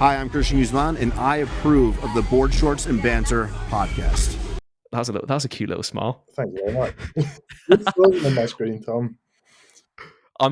Hi, I'm Christian Guzman, and I approve of the Board Shorts and Banter podcast. That's a cute little smile. Thank you very much. You're frozen on my screen, Tom.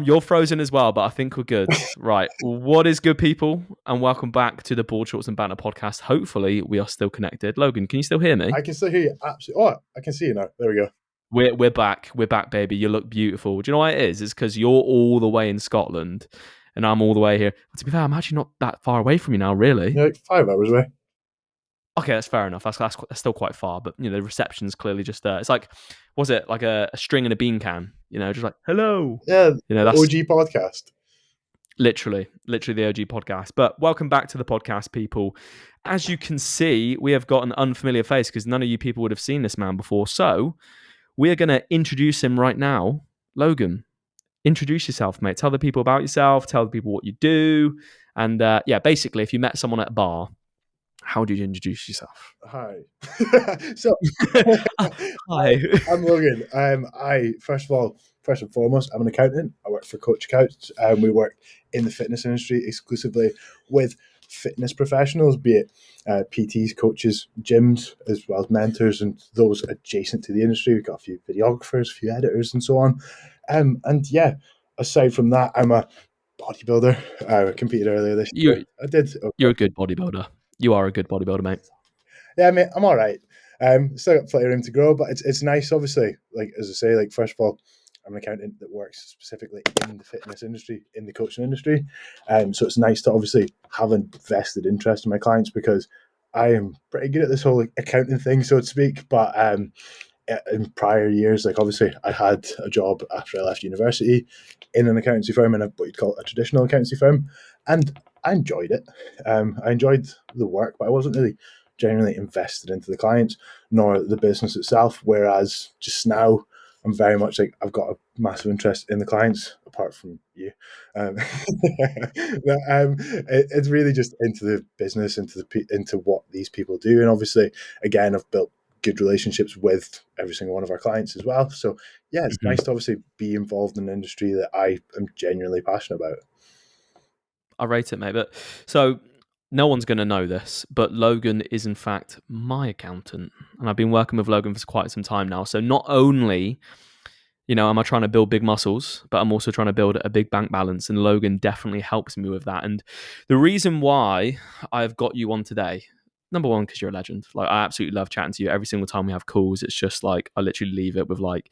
You're frozen as well, but I think we're good. Right. What is good, people? And welcome back to the Board Shorts and Banter podcast. Hopefully, we are still connected. Logan, can you still hear me? I can still hear you. Absolutely. Oh, I can see you now. There we go. We're back. We're back, baby. You look beautiful. Do you know why it is? It's because you're all the way in Scotland and I'm all the way here. But to be fair, I'm actually not that far away from you now, really. You're like 5 hours away. Okay, that's fair enough. That's still quite far, but the reception's clearly just it's like, was it like a string and a bean can? Just like hello. Yeah, that's OG podcast. Literally the OG podcast. But welcome back to the podcast, people. As you can see, we have got an unfamiliar face because none of you people would have seen this man before. So we are going to introduce him right now. Logan, introduce yourself, mate. Tell the people about yourself. Tell the people what you do. And basically, if you met someone at a bar, how do you introduce yourself? Hi. So, hi. I'm Logan. First and foremost, I'm an accountant. I work for Coach Accounts. We work in the fitness industry exclusively with fitness professionals, be it PTs, coaches, gyms, as well as mentors and those adjacent to the industry. We've got a few videographers, a few editors, and so on. Aside from that, I'm a bodybuilder. I competed earlier this year. I did. Okay. You're a good bodybuilder. You are a good bodybuilder, mate. Yeah, mate, I'm all right. Still got plenty of room to grow, but it's nice, obviously. Like, as I say, like, first of all, I'm an accountant that works specifically in the fitness industry, in the coaching industry. So it's nice to obviously have a vested interest in my clients because I am pretty good at this whole accounting thing, so to speak. But in prior years, like, obviously, I had a job after I left university in an accountancy firm, in what you'd call a traditional accountancy firm, and I enjoyed it. I enjoyed the work, but I wasn't really genuinely invested into the clients nor the business itself. Whereas just now, I'm very much like, I've got a massive interest in the clients, apart from you. It's really just into the business, into what these people do, and obviously, again, I've built good relationships with every single one of our clients as well. So yeah, it's nice to obviously be involved in an industry that I am genuinely passionate about. I rate it, mate. But so no one's going to know this, but Logan is in fact my accountant, and I've been working with Logan for quite some time now. So not only, am I trying to build big muscles, but I'm also trying to build a big bank balance, and Logan definitely helps me with that. And the reason why I've got you on today, number one, because you're a legend. Like, I absolutely love chatting to you every single time we have calls. It's just like I literally leave it with like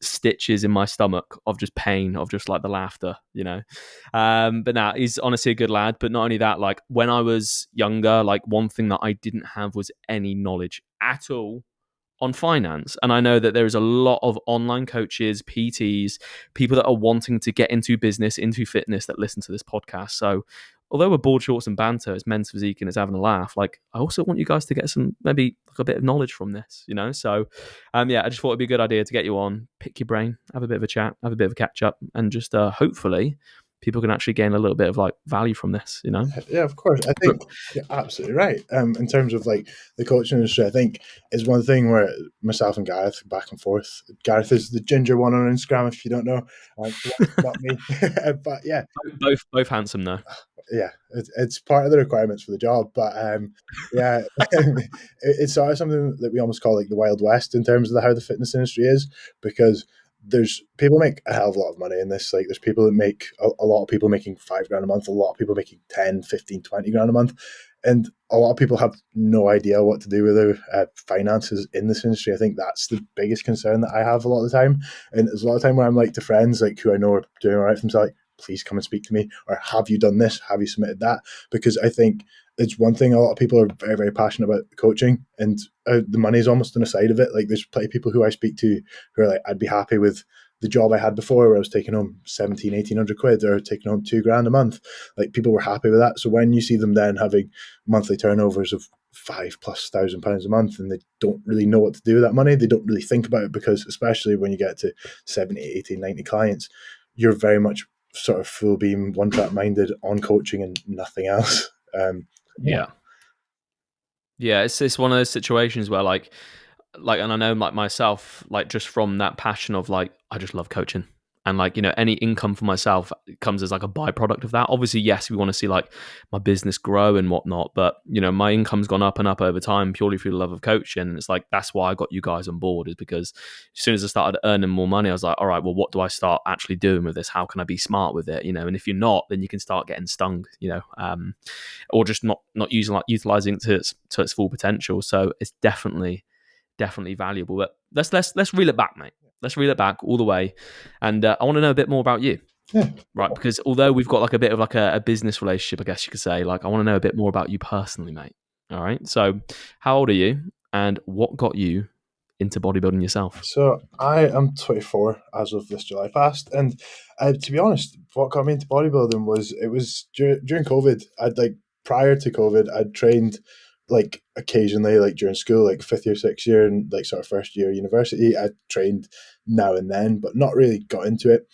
stitches in my stomach of just pain, of just like the laughter, but now he's honestly a good lad. But not only that, like, when I was younger, like, one thing that I didn't have was any knowledge at all on finance. And I know that there is a lot of online coaches, PTs, people that are wanting to get into business, into fitness, that listen to this podcast. So although we're board shorts and banter, it's men's physique and it's having a laugh, like, I also want you guys to get some, maybe like a bit of knowledge from this, So I just thought it'd be a good idea to get you on, pick your brain, have a bit of a chat, have a bit of a catch up, and just hopefully people can actually gain a little bit of like value from this, Yeah, of course. I think you're absolutely right. In terms of like the coaching industry, I think is one thing where myself and Gareth back and forth. Gareth is the ginger one on Instagram, if you don't know. Not me, but yeah, both handsome though. Yeah, it's part of the requirements for the job, but yeah, it's sort of something that we almost call like the Wild West in terms of how the fitness industry is, because there's people make a hell of a lot of money in this. Like, there's people that make a lot of people making $5,000 a month, a lot of people making 10, 15, 20 grand a month. And a lot of people have no idea what to do with their finances in this industry. I think that's the biggest concern that I have a lot of the time. And there's a lot of time where I'm like to friends like who I know are doing all right for themselves, like, please come and speak to me, or have you done this? Have you submitted that? Because I think it's one thing, a lot of people are very, very passionate about coaching, and the money is almost on the side of it. Like, there's plenty of people who I speak to who are like, I'd be happy with the job I had before where I was taking home 1,700-1,800 quid or taking home $2,000 a month. Like, people were happy with that. So when you see them then having monthly turnovers of £5,000+ a month and they don't really know what to do with that money, they don't really think about it, because especially when you get to 70, 80, 90 clients, you're very much sort of full beam, one track minded on coaching and nothing else. Yeah, it's one of those situations where like, and I know like myself, like, just from that passion of like, I just love coaching, And like, any income for myself comes as like a byproduct of that. Obviously, yes, we want to see like my business grow and whatnot, but my income's gone up and up over time purely through the love of coaching. And it's like, that's why I got you guys on board, is because as soon as I started earning more money, I was like, all right, well, what do I start actually doing with this? How can I be smart with it? And if you're not, then you can start getting stung, or just not utilizing it to its full potential. So it's definitely valuable. But let's reel it back, mate. Let's reel it back all the way, and I want to know a bit more about you. Yeah. Right, because although we've got like a bit of like a business relationship, I guess you could say, like I want to know a bit more about you personally, mate. All right, so how old are you, and what got you into bodybuilding yourself? So I am 24 as of this July past, and to be honest, what got me into bodybuilding was during COVID. Prior to COVID, I'd trained like occasionally, like during school, like fifth year, sixth year, and like sort of first year university. I trained now and then, but not really got into it.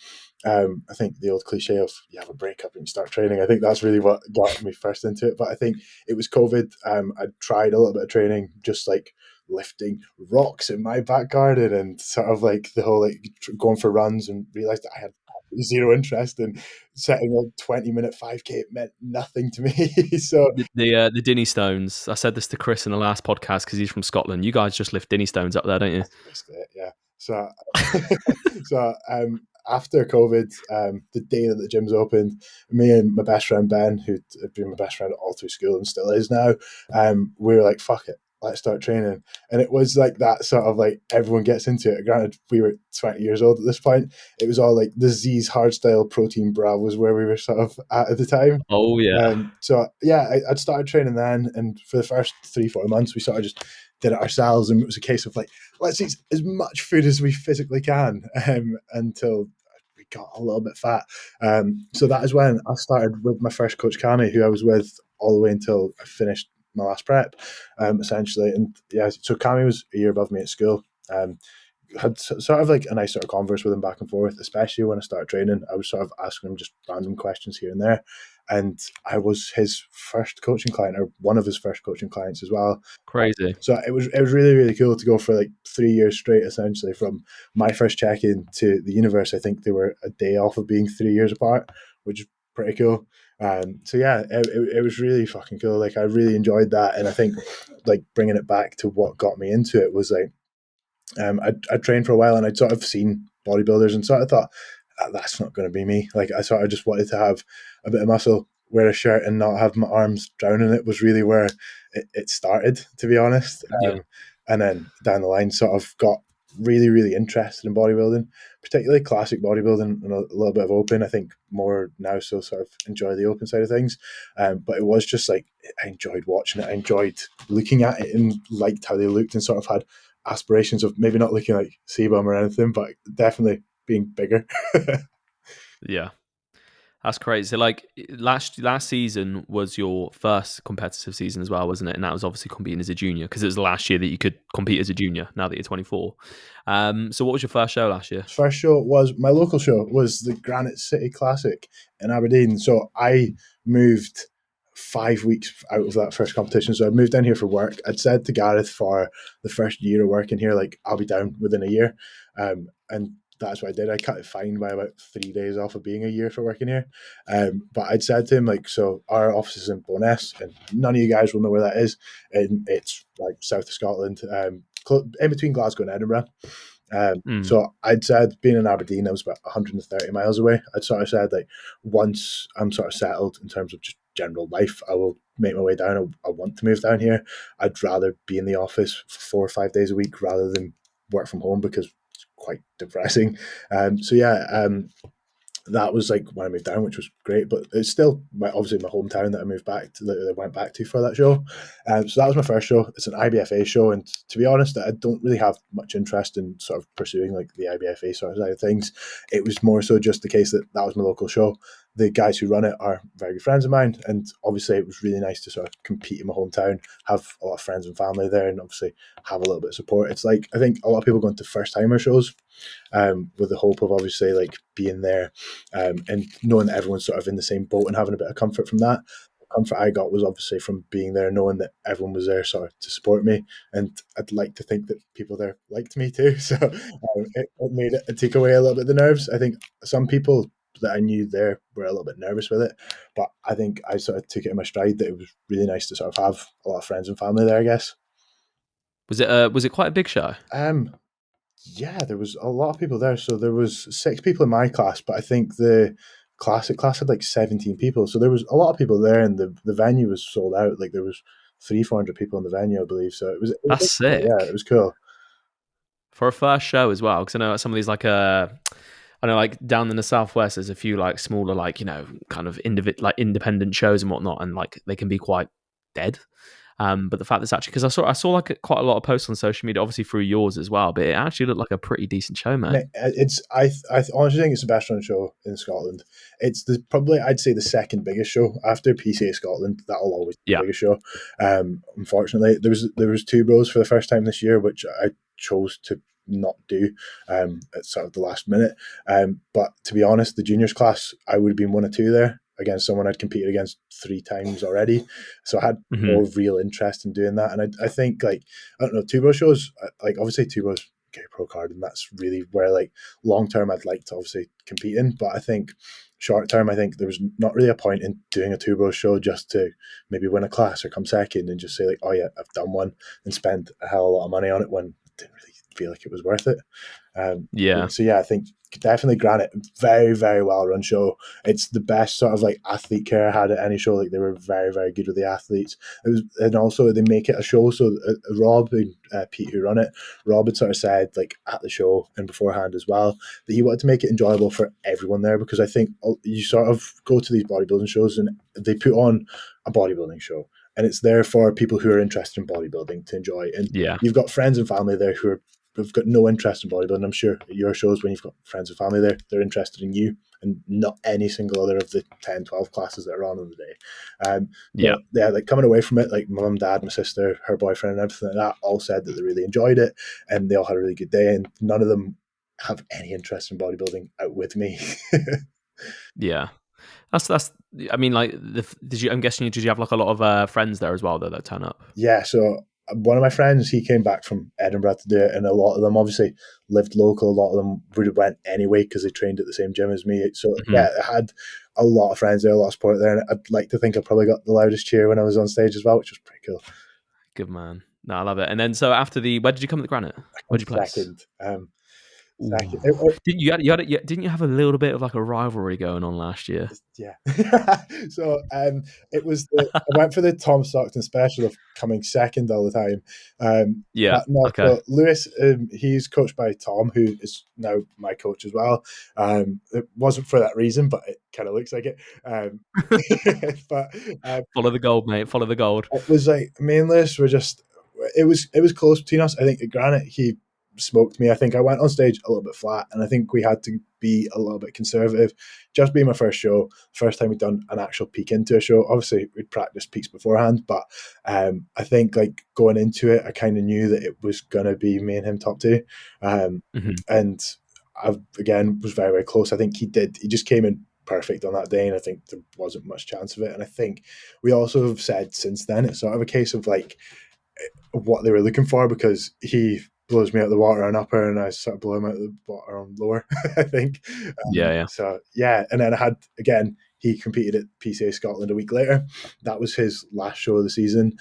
I think the old cliche of you have a breakup and you start training, I think that's really what got me first into it. But I think it was COVID. I tried a little bit of training, just like lifting rocks in my back garden and sort of like the whole like going for runs, and realized that I had zero interest in setting a 20-minute 5K. It meant nothing to me. So The Dinny Stones. I said this to Chris in the last podcast because he's from Scotland. You guys just lift Dinny Stones up there, don't you? that's basically it, yeah. So so after COVID, the day that the gym's opened, me and my best friend Ben, who had been my best friend all through school and still is now, we were like, fuck it, let's start training. And it was like that sort of like everyone gets into it. Granted, we were 20 years old at this point. It was all like the Z's hardstyle protein bra was where we were sort of at the time. Oh yeah. So yeah, I'd started training then, and for the first 3-4 months, we sort of just did it ourselves, and it was a case of like, let's eat as much food as we physically can, until we got a little bit fat. So that is when I started with my first coach, Cami, who I was with all the way until I finished my last prep, essentially. And yeah, so Cami was a year above me at school. Had sort of like a nice sort of converse with him back and forth, especially when I started training. I was sort of asking him just random questions here and there. And I was his first coaching client, or one of his first coaching clients as well. Crazy. So it was really, really cool to go for like 3 years straight, essentially, from my first check-in to the universe. I think they were a day off of being 3 years apart, which is pretty cool. So yeah, it was really fucking cool. Like I really enjoyed that. And I think like bringing it back to what got me into it was like, I trained for a while, and I'd sort of seen bodybuilders and sort of thought, that's not going to be me. Like I sort of just wanted to have a bit of muscle, wear a shirt, and not have my arms drowning. It was really where it started, to be honest. Yeah. And then down the line, sort of got really, really interested in bodybuilding, particularly classic bodybuilding and a little bit of open. I think more now, so sort of enjoy the open side of things. But it was just like, I enjoyed watching it. I enjoyed looking at it and liked how they looked, and sort of had aspirations of maybe not looking like Sebum or anything, but definitely being bigger. Yeah. That's crazy. So like last season was your first competitive season as well, wasn't it? And that was obviously competing as a junior, because it was the last year that you could compete as a junior now that you're 24. So what was your first show last year? First show was my local show, was the Granite City Classic in Aberdeen. So I moved 5 weeks out of that first competition. So I moved down here for work. I'd said to Gareth for the first year of working here, like I'll be down within a year. And that's what I did. I cut it fine by about 3 days off of being a year for working here. But I'd said to him, like, so our office is in Bo'ness, and none of you guys will know where that is. And it's like south of Scotland, in between Glasgow and Edinburgh. So I'd said, being in Aberdeen, I was about 130 miles away. I'd sort of said, like, once I'm sort of settled in terms of just general life, I will make my way down. I want to move down here. I'd rather be in the office for 4 or 5 days a week rather than work from home, because it's quite depressing. So yeah, that was like when I moved down, which was great. But it's still obviously my hometown that I moved back to, that I went back to for that show. So that was my first show. It's an IBFA show, and to be honest, I don't really have much interest in sort of pursuing like the IBFA sort of side of things. It was more so just the case that that was my local show. The guys who run it are very good friends of mine, and obviously it was really nice to sort of compete in my hometown, have a lot of friends and family there, and obviously have a little bit of support. It's like, I think a lot of people go into first timer shows with the hope of obviously like being there and knowing that everyone's sort of in the same boat and having a bit of comfort from that. comfort I got was obviously from being there, knowing that everyone was there sort of to support me, and I'd like to think that people there liked me too. So it made it take away a little bit of the nerves. I think some people that I knew there were a little bit nervous with it, but I think I sort of took it in my stride that it was really nice to sort of have a lot of friends and family there, I guess. Was it quite a big show? Yeah, there was a lot of people there. So there was 6 people in my class, but I think the classic class had like 17 people. So there was a lot of people there, and the venue was sold out. Like there was 300-400 people in the venue, I believe. So it was That's yeah, sick it was cool. for a first show as well. Because I know some of these I know like down in the southwest, there's a few like smaller like kind of independent shows and whatnot, and like they can be quite dead. But the fact that's actually because I saw like quite a lot of posts on social media, obviously through yours as well, but it actually looked like a pretty decent show, mate. I honestly think it's the best run show in Scotland. It's probably I'd say the second biggest show after PCA Scotland. That'll always be Yeah. the biggest show. Unfortunately, there was two bros for the first time this year, which I chose to not do at sort of the last minute. But to be honest, the juniors class, I would have been 1 or 2 there against someone I'd competed against 3 times already. So I had no real interest in doing that. And I think like, I don't know, two bro shows, like obviously two bros get a pro card, and that's really where like long term I'd like to obviously compete in. But I think short term, I think there was not really a point in doing a two bro show just to maybe win a class or come second and just say like, oh yeah, I've done one, and spend a hell of a lot of money on it when I didn't really feel like it was worth it. Yeah. So yeah, I think definitely Granite, very, very well run show. It's the best sort of like athlete care I had at any show. Like they were very, very good with the athletes. And also they make it a show. So Rob and Pete, who run it, Rob had sort of said like at the show and beforehand as well that he wanted to make it enjoyable for everyone there, because I think you sort of go to these bodybuilding shows and they put on a bodybuilding show, and it's there for people who are interested in bodybuilding to enjoy. And you've got friends and family there who've got no interest in bodybuilding. I'm sure at your shows, when you've got friends and family there, they're interested in you and not any single other of the 10, 12 classes that are on the day. Yeah, like coming away from it, like my mum, dad, my sister, her boyfriend, and everything like that all said that they really enjoyed it and they all had a really good day, and none of them have any interest in bodybuilding out with me. Yeah. That's. I mean, like, I'm guessing did you have like a lot of friends there as well that turn up? Yeah, so one of my friends, he came back from Edinburgh to do it, and a lot of them obviously lived local. A lot of them would have went anyway because they trained at the same gym as me. So yeah, I had a lot of friends there, a lot of support there, and I'd like to think I probably got the loudest cheer when I was on stage as well, which was pretty cool. Good man. No, I love it. And then so after where did you come at the Granite? Where did you place? Second. Didn't you have a little bit of like a rivalry going on last year? Yeah. So it was I went for the Tom Stockton special of coming second all the time. So Lewis, he's coached by Tom, who is now my coach as well. It wasn't for that reason, but it kind of looks like it. But follow the gold, mate. Follow the gold. It was like me and Lewis were just. It was close between us. I think at Granite he smoked me. I think I went on stage a little bit flat, and I think we had to be a little bit conservative. Just being my first show, first time we'd done an actual peek into a show. Obviously, we'd practiced peaks beforehand, but I think like going into it, I kind of knew that it was going to be me and him top two. And I, again, was very, very close. I think he just came in perfect on that day, and I think there wasn't much chance of it. And I think we also have said since then, it's sort of a case of like what they were looking for, because he blows me out the water on upper and I sort of blow him out the water on lower, I think. So yeah, and then I had, again, he competed at PCA Scotland a week later. That was his last show of the season.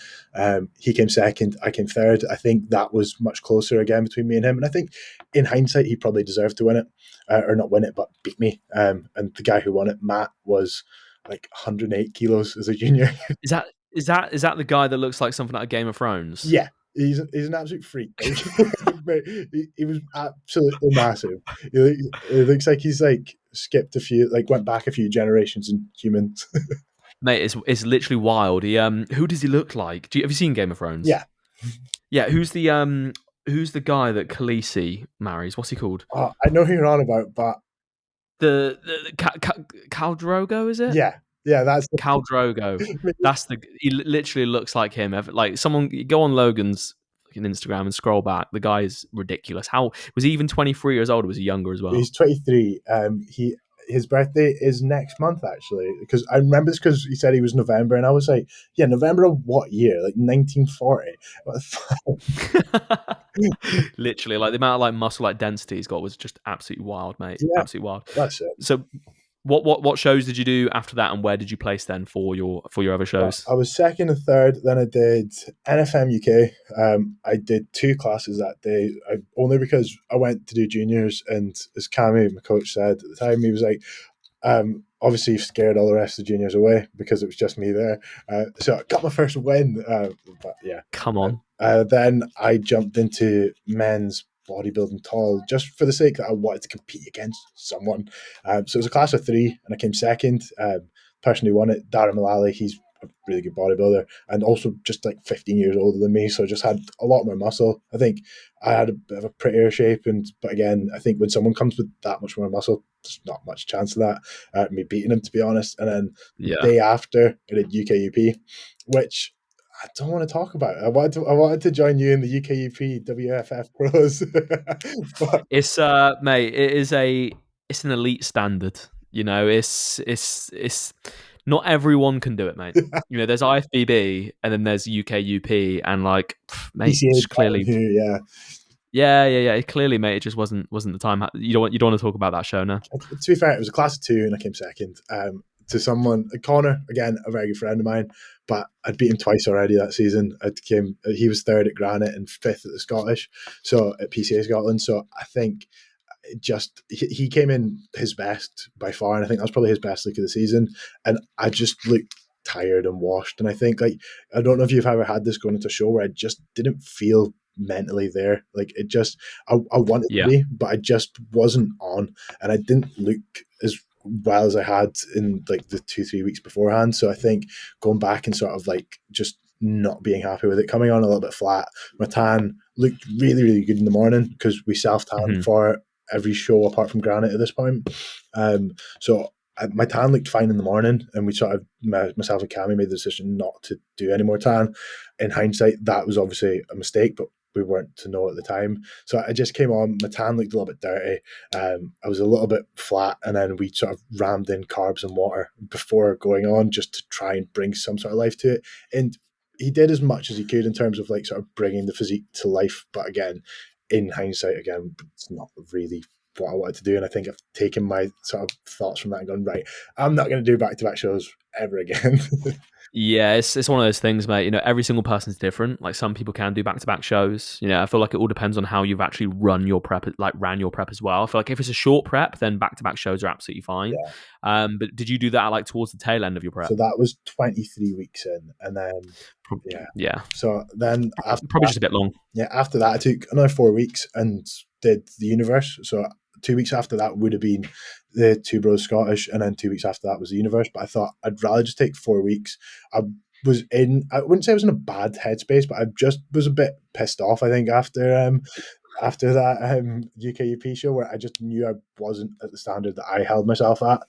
He came second, I came third. I think that was much closer again between me and him, and I think in hindsight he probably deserved to win it, or not win it, but beat me. And the guy who won it, Matt, was like 108 kilos as a junior. Is that the guy that looks like something out of Game of Thrones? Yeah, he's an absolute freak. he was absolutely massive. It looks like he's like skipped went back a few generations in humans. Mate, it's literally wild. He who does he look like? Have you seen Game of Thrones? Yeah. Who's the guy that Khaleesi marries? What's he called? Oh, I know who you're on about, but the Khal Drogo, is it? Yeah, that's Khal Drogo. He literally looks like him. Like someone, go on Logan's Instagram and scroll back. The guy is ridiculous. How was he even 23 years old? Or was he younger as well? He's 23. his birthday is next month, actually, because I remember this because he said he was November, and I was like, yeah, November of what year? Like 1940? What the fuck? Literally, like the amount of like muscle like density he's got was just absolutely wild, mate. Yeah, Absolutely wild. that's it. So, what shows did you do after that, and where did you place then for your other shows? I was second and third. Then I did NFM UK. I did 2 classes that day, only because I went to do juniors. And as Cammy, my coach, said at the time, he was like, obviously you've scared all the rest of the juniors away because it was just me there. So I got my first win. But yeah, Come on. then I jumped into men's bodybuilding tall just for the sake that I wanted to compete against someone. So it was a class of 3, and I came second. Person who won it, Darren Mullally, he's a really good bodybuilder and also just like 15 years older than me, so I just had a lot more muscle. I think I had a bit of a prettier shape, but again, I think when someone comes with that much more muscle, there's not much chance of that, me beating him, to be honest. And then the day after, I did UKUP, which I don't want to talk about. I wanted to join you in the UKUP WFF pros. But It's mate, it's an elite standard. You know, it's not everyone can do it, mate. You know, there's IFBB and then there's UKUP, and like, mate, PCA just clearly, here, yeah. Clearly, mate, it just wasn't the time. You don't want to talk about that show now. To be fair, it was a class of 2, and I came second. To someone, Connor, again, a very good friend of mine, but I'd beat him twice already that season. He was third at Granite and 5th at the Scottish, so at PCA Scotland. So I think he came in his best by far, and I think that was probably his best look of the season. And I just looked tired and washed. And I think, like, I don't know if you've ever had this going into a show where I just didn't feel mentally there. Like, it just, I wanted to be, but I just wasn't on, and I didn't look as well as I had in like the 2-3 weeks beforehand. So I think going back and sort of like just not being happy with it, coming on a little bit flat. My tan looked really, really good in the morning because we self-tan for every show apart from Granite at this point. So my tan looked fine in the morning, and we sort of, myself and Cammy, made the decision not to do any more tan. In hindsight, that was obviously a mistake, but we weren't to know at the time. So I just came on, my tan looked a little bit dirty. I was a little bit flat, and then we sort of rammed in carbs and water before going on just to try and bring some sort of life to it. And he did as much as he could in terms of like sort of bringing the physique to life. But again, in hindsight, again, it's not really what I wanted to do. And I think I've taken my sort of thoughts from that and gone, right, I'm not going to do back-to-back shows ever again. Yeah, it's one of those things, mate. You know, every single person's different. Like, some people can do back-to-back shows. You know, I feel like it all depends on how you've actually ran your prep as well. I feel like if it's a short prep, then back-to-back shows are absolutely fine. Yeah. But did you do that like towards the tail end of your prep? So that was 23 weeks in, and then yeah. So then after probably that, just a bit long. Yeah, after that I took another 4 weeks and did the Universe. So 2 weeks after that would have been the Two Bros Scottish, and then 2 weeks after that was the Universe. But I thought I'd rather just take 4 weeks. I wouldn't say I was in a bad headspace, but I just was a bit pissed off, I think, after that UKUP show, where I just knew I wasn't at the standard that I held myself at.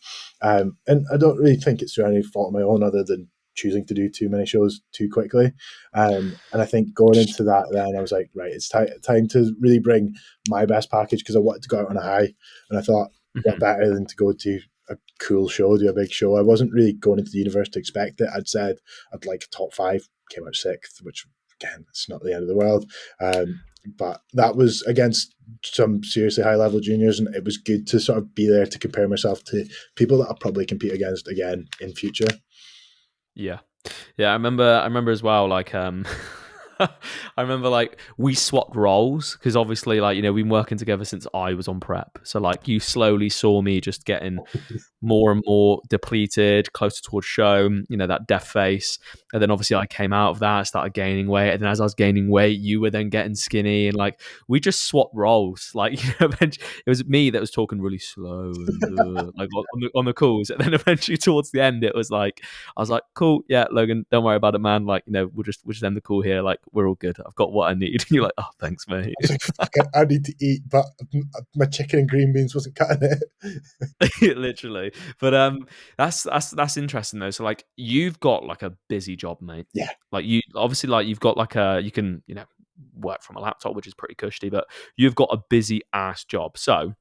And I don't really think it's through any fault of my own other than choosing to do too many shows too quickly. And I think going into that, then I was like, right, it's time to really bring my best package, because I wanted to go out on a high. And I thought, what better than to go to a cool show, do a big show. I wasn't really going into the Universe to expect it. I'd said I'd like a top 5, came out 6th, which again, it's not the end of the world. But that was against some seriously high level juniors, and it was good to sort of be there to compare myself to people that I'll probably compete against again in future. Yeah. I remember as well, like I remember like we swapped roles, because obviously, like, you know, we've been working together since I was on prep. So like you slowly saw me just getting more and more depleted, closer towards show, you know, that death face. And then obviously I came out of that, started gaining weight. And then as I was gaining weight, you were then getting skinny, and like we just swapped roles. Like, you know, it was me that was talking really slow and like on the calls. And then eventually towards the end, it was like, I was like, cool, yeah, Logan, don't worry about it, man. Like, you know, we'll just end the call here. Like, we're all good. I've got what I need. And you're like, oh, thanks, mate. I was like, fuck, I need to eat, but my chicken and green beans wasn't cutting it. Literally. But that's interesting though. So like you've got like a busy job, mate. Yeah. Like you obviously, like you've got like you can, you know, work from a laptop, which is pretty cushy, but you've got a busy ass job. So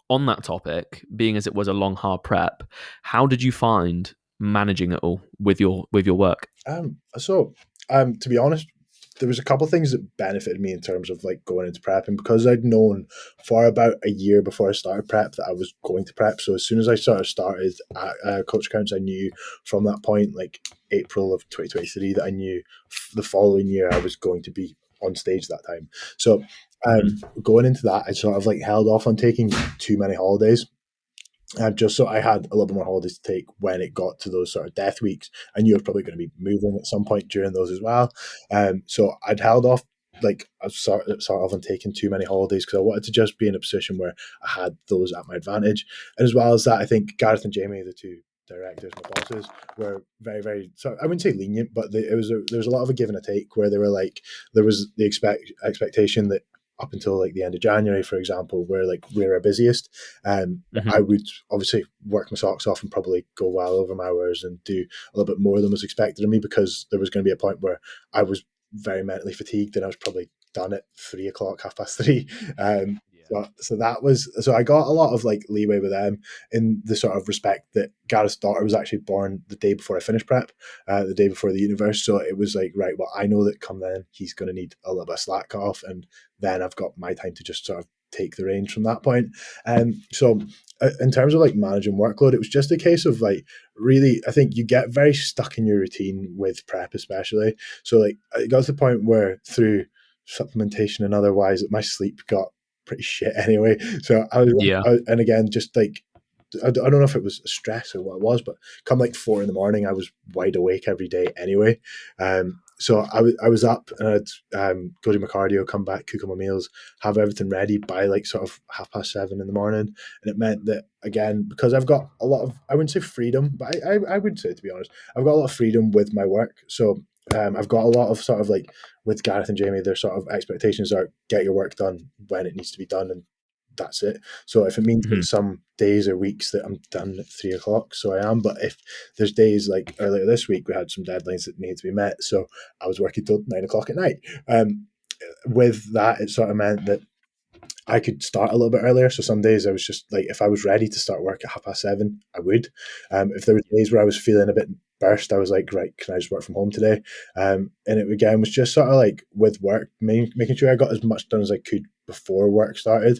on that topic, being as it was a long, hard prep, how did you find managing it all with your work? To be honest, there was a couple of things that benefited me in terms of like going into prep, and because I'd known for about a year before I started prep that I was going to prep. So as soon as I sort of started at Coach Accounts, I knew from that point, like April of 2023, that I knew the following year I was going to be on stage that time. So going into that, I sort of like held off on taking too many holidays. Just so I had a little bit more holidays to take when it got to those sort of death weeks. I knew I was probably going to be moving at some point during those as well. So I'd held off, like I was sort of on taking too many holidays because I wanted to just be in a position where I had those at my advantage. And as well as that, I think Gareth and Jamie, the two directors, my bosses, were very, very, so I wouldn't say lenient, but there was a lot of a give and a take where they were like, there was the expectation that up until like the end of January, for example, where like we're our busiest, I would obviously work my socks off and probably go well over my hours and do a little bit more than was expected of me, because there was going to be a point where I was very mentally fatigued and I was probably done at 3 o'clock, 3:30. So that was, so I got a lot of like leeway with them in the sort of respect that Gareth's daughter was actually born the day before I finished prep, the day before the universe. So it was like, right, well, I know that come then he's going to need a little bit of slack off, and then I've got my time to just sort of take the reins from that point. So in terms of like managing workload, it was just a case of like, really, I think you get very stuck in your routine with prep, especially. So like it got to the point where through supplementation and otherwise, my sleep got pretty shit anyway. So and again, just like, I don't know if it was stress or what it was, but come like 4 a.m, I was wide awake every day anyway. So I was up and I'd go do my cardio, come back, cook all my meals, have everything ready by like sort of 7:30 in the morning. And it meant that, again, because I've got a lot of, I wouldn't say freedom, but I would say, to be honest, I've got a lot of freedom with my work. So I've got a lot of sort of like, with Gareth and Jamie, their sort of expectations are get your work done when it needs to be done, and that's it. So if it means that some days or weeks that I'm done at 3 o'clock, so I am. But if there's days like earlier this week, we had some deadlines that needed to be met, so I was working till 9 o'clock at night. With that, it sort of meant that I could start a little bit earlier. So some days I was just like, if I was ready to start work at 7:30, I would. If there were days where I was feeling a bit burst, I was like, right, can I just work from home today? And it again was just sort of like with work, making sure I got as much done as I could before work started.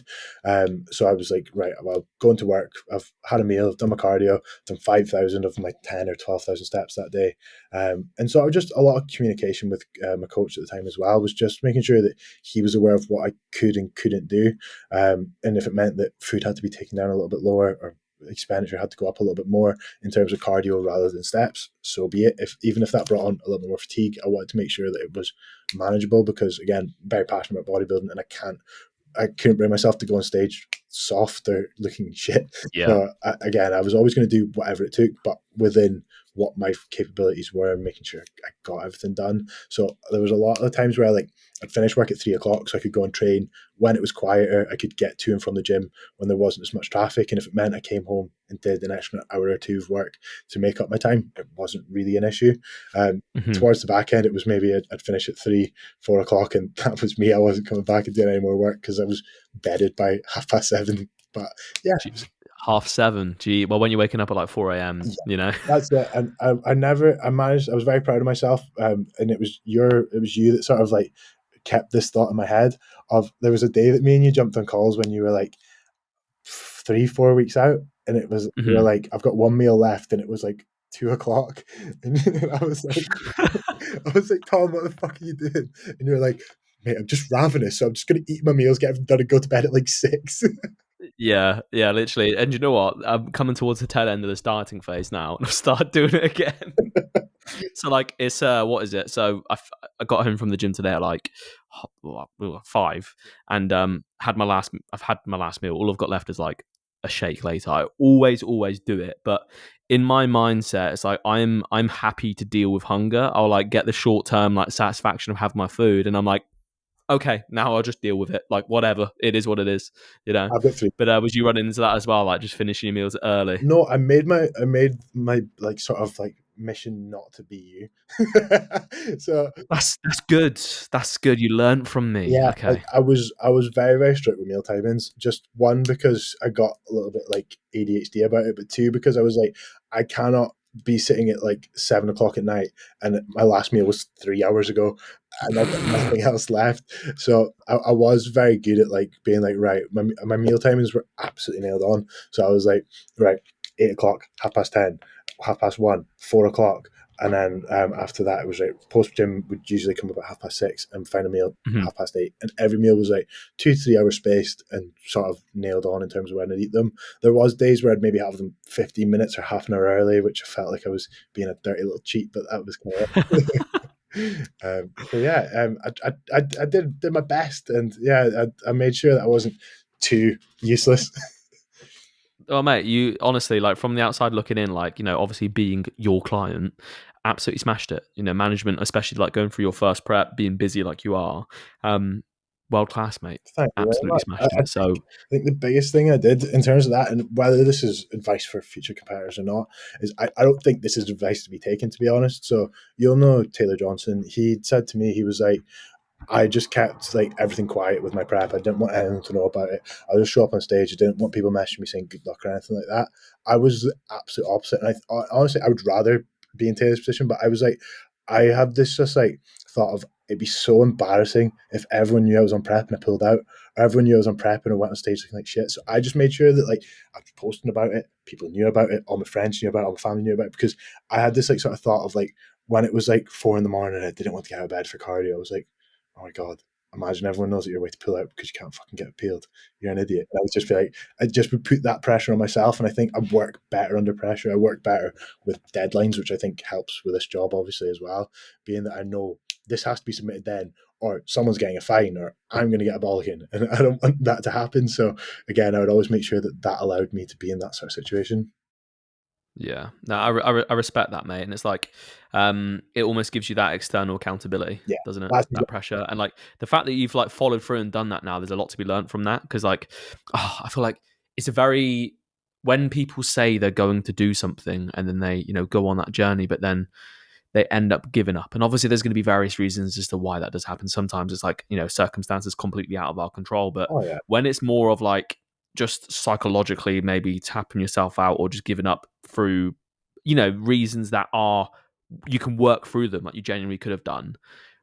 So I was like, right, well, going to work, I've had a meal, I've done my cardio, done 5,000 of my 10 or 12,000 steps that day. And so I was just a lot of communication with my coach at the time as well, was just making sure that he was aware of what I could and couldn't do. And if it meant that food had to be taken down a little bit lower, or expenditure had to go up a little bit more in terms of cardio rather than steps, so be it. Even if that brought on a little bit more fatigue, I wanted to make sure that it was manageable, because again, very passionate about bodybuilding, and I couldn't bring myself to go on stage soft or looking shit. So again, I was always going to do whatever it took, but within what my capabilities were, and making sure I got everything done. So there was a lot of times where I'd finish work at 3 o'clock, so I could go and train. When it was quieter, I could get to and from the gym when there wasn't as much traffic. And if it meant I came home and did an extra hour or two of work to make up my time, it wasn't really an issue. Towards the back end, it was maybe I'd finish at 3-4 o'clock, and that was me. I wasn't coming back and doing any more work because I was bedded by 7:30. But yeah. 7:30. Gee, well, when you're waking up at like 4 a.m, you know. That's it. And I managed, I was very proud of myself. And it was you that sort of like kept this thought in my head of, there was a day that me and you jumped on calls when you were like 3-4 weeks out, and it was, you were like, I've got one meal left, and it was like 2 o'clock. And I was like, Tom, what the fuck are you doing? And you were like, mate, I'm just ravenous, so I'm just going to eat my meals, get everything done, and go to bed at like 6. Yeah, literally. And you know what? I'm coming towards the tail end of this dieting phase now, and I've started doing it again. So like, it's what is it? So I got home from the gym today at like 5, and I've had my last meal. All I've got left is like a shake later. I always do it, but in my mindset, it's like I'm happy to deal with hunger. I'll like get the short term like satisfaction of having my food, and I'm like, okay, now I'll just deal with it. Like, whatever, it is what it is, you know. I've got 3. But was you running into that as well, like just finishing your meals early? No, I made my like sort of like mission not to be you. So That's good. That's good. You learned from me. yeah, Okay. I was very, very strict with meal timings. Just one, because I got a little bit like ADHD about it, but two, because I was like, I cannot be sitting at like 7 o'clock at night and my last meal was 3 hours ago and I've got nothing else left. So I was very good at like being like, right, my meal timings were absolutely nailed on. So I was like, right, 8 o'clock, 10:30, 1:30, 4 o'clock. And then after that, it was like post gym would usually come about 6:30 and find a meal Mhm. 8:30. And every meal was like 2 to 3 hours spaced and sort of nailed on in terms of when I'd eat them. There was days where I'd maybe have them 15 minutes or half an hour early, which I felt like I was being a dirty little cheat, but that was kind of it. So yeah, I did my best, and yeah, I made sure that I wasn't too useless. Oh, mate, you honestly, like from the outside looking in, like, obviously being your client, absolutely smashed it. Management, especially like going through your first prep, being busy like you are, world class, mate. Thank you very Absolutely much. smashing it. So, I think the biggest thing I did in terms of that, and whether this is advice for future competitors or not, is I don't think this is advice to be taken, to be honest. So you'll know Taylor Johnson. He said to me, he was like, I just kept like everything quiet with my prep. I didn't want anyone to know about it. I just show up on stage. I didn't want people messaging me saying good luck or anything like that. I was the absolute opposite. And honestly, I would rather be in Taylor's position, but I was like, I had this just like thought of it'd be so embarrassing if everyone knew I was on prep and I pulled out, or everyone knew I was on prep and I went on stage looking like shit. So I just made sure that like I was posting about it, people knew about it, all my friends knew about it, all my family knew about it, because I had this like sort of thought of like when it was like 4 a.m. and I didn't want to get out of bed for cardio, I was like, oh my God, imagine everyone knows that you're way to pull out because you can't fucking get peeled. You're an idiot. And I would just be like, I just would put that pressure on myself. And I think I work better under pressure. I work better with deadlines, which I think helps with this job, obviously, as well. Being that I know this has to be submitted then, or someone's getting a fine, or I'm going to get a bollocking. And I don't want that to happen. So again, I would always make sure that that allowed me to be in that sort of situation. yeah, no, I respect that, mate. And it's like, it almost gives you that external accountability, Yeah, doesn't it? that's That pressure, and like the fact that you've like followed through and done that now. There's a lot to be learned from that, because like, I feel like it's a very, when people say they're going to do something and then they go on that journey, but then they end up giving up. And obviously, there's going to be various reasons as to why that does happen. Sometimes it's like circumstances completely out of our control, but oh yeah, when it's more of like just psychologically maybe tapping yourself out or just giving up through reasons that are, you can work through them like you genuinely could have done.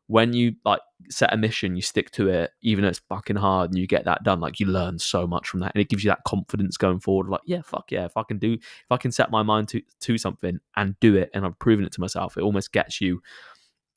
When you like set a mission, you stick to it even though it's fucking hard, and you get that done, like you learn so much from that, and it gives you that confidence going forward, like, yeah, fuck yeah, if I can set my mind to something and do it, and I've proven it to myself, it almost gets you,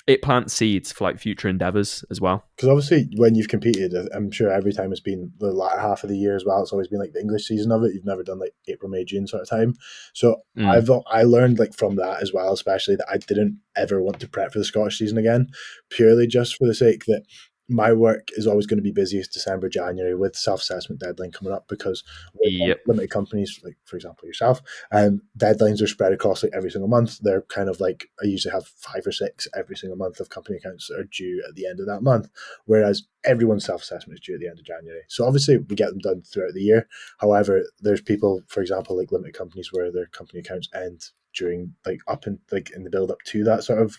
it plants seeds for like future endeavors as well. because obviously when you've competed, I'm sure every time it's been the latter half of the year as well. It's always been like the English season of it. You've never done like April, May, June sort of time. So Mm. I learned like from that as well, especially that I didn't ever want to prep for the Scottish season again, purely just for the sake that my work is always going to be busiest December, January, with self-assessment deadline coming up, because with Yep. limited companies, like for example yourself, deadlines are spread across like every single month. They're kind of like, I usually have 5 or 6 every single month of company accounts that are due at the end of that month, whereas everyone's self-assessment is due at the end of January. So obviously we get them done throughout the year. However, there's people, for example, like limited companies where their company accounts end during like up and like in the build up to that sort of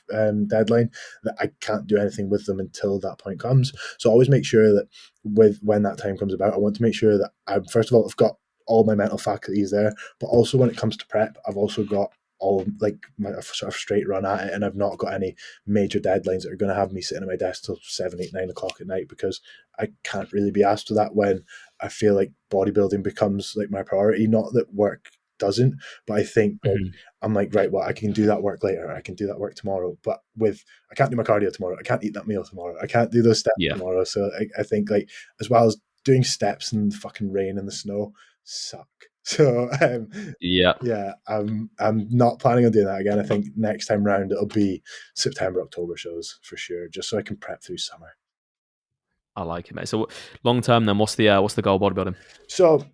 deadline, that I can't do anything with them until that point comes. So I always make sure that when that time comes about, I want to make sure that I, first of all, I've got all my mental faculties there, but also when it comes to prep, I've also got all like my sort of straight run at it, and I've not got any major deadlines that are going to have me sitting at my desk till 7, 8, 9 o'clock at night, because I can't really be asked for that when I feel like bodybuilding becomes like my priority. Not that work doesn't, but I think like Mhm. I'm like, right, well, I can do that work later, I can do that work tomorrow, but with I can't do my cardio tomorrow, I can't eat that meal tomorrow, I can't do those steps Yeah. tomorrow. So I think like, as well as doing steps in the fucking rain and the snow suck. So Yeah. yeah, I'm not planning on doing that again. I think next time round it'll be September, October shows for sure, just so I can prep through summer. I like it, mate. So long term, then what's the goal bodybuilding? So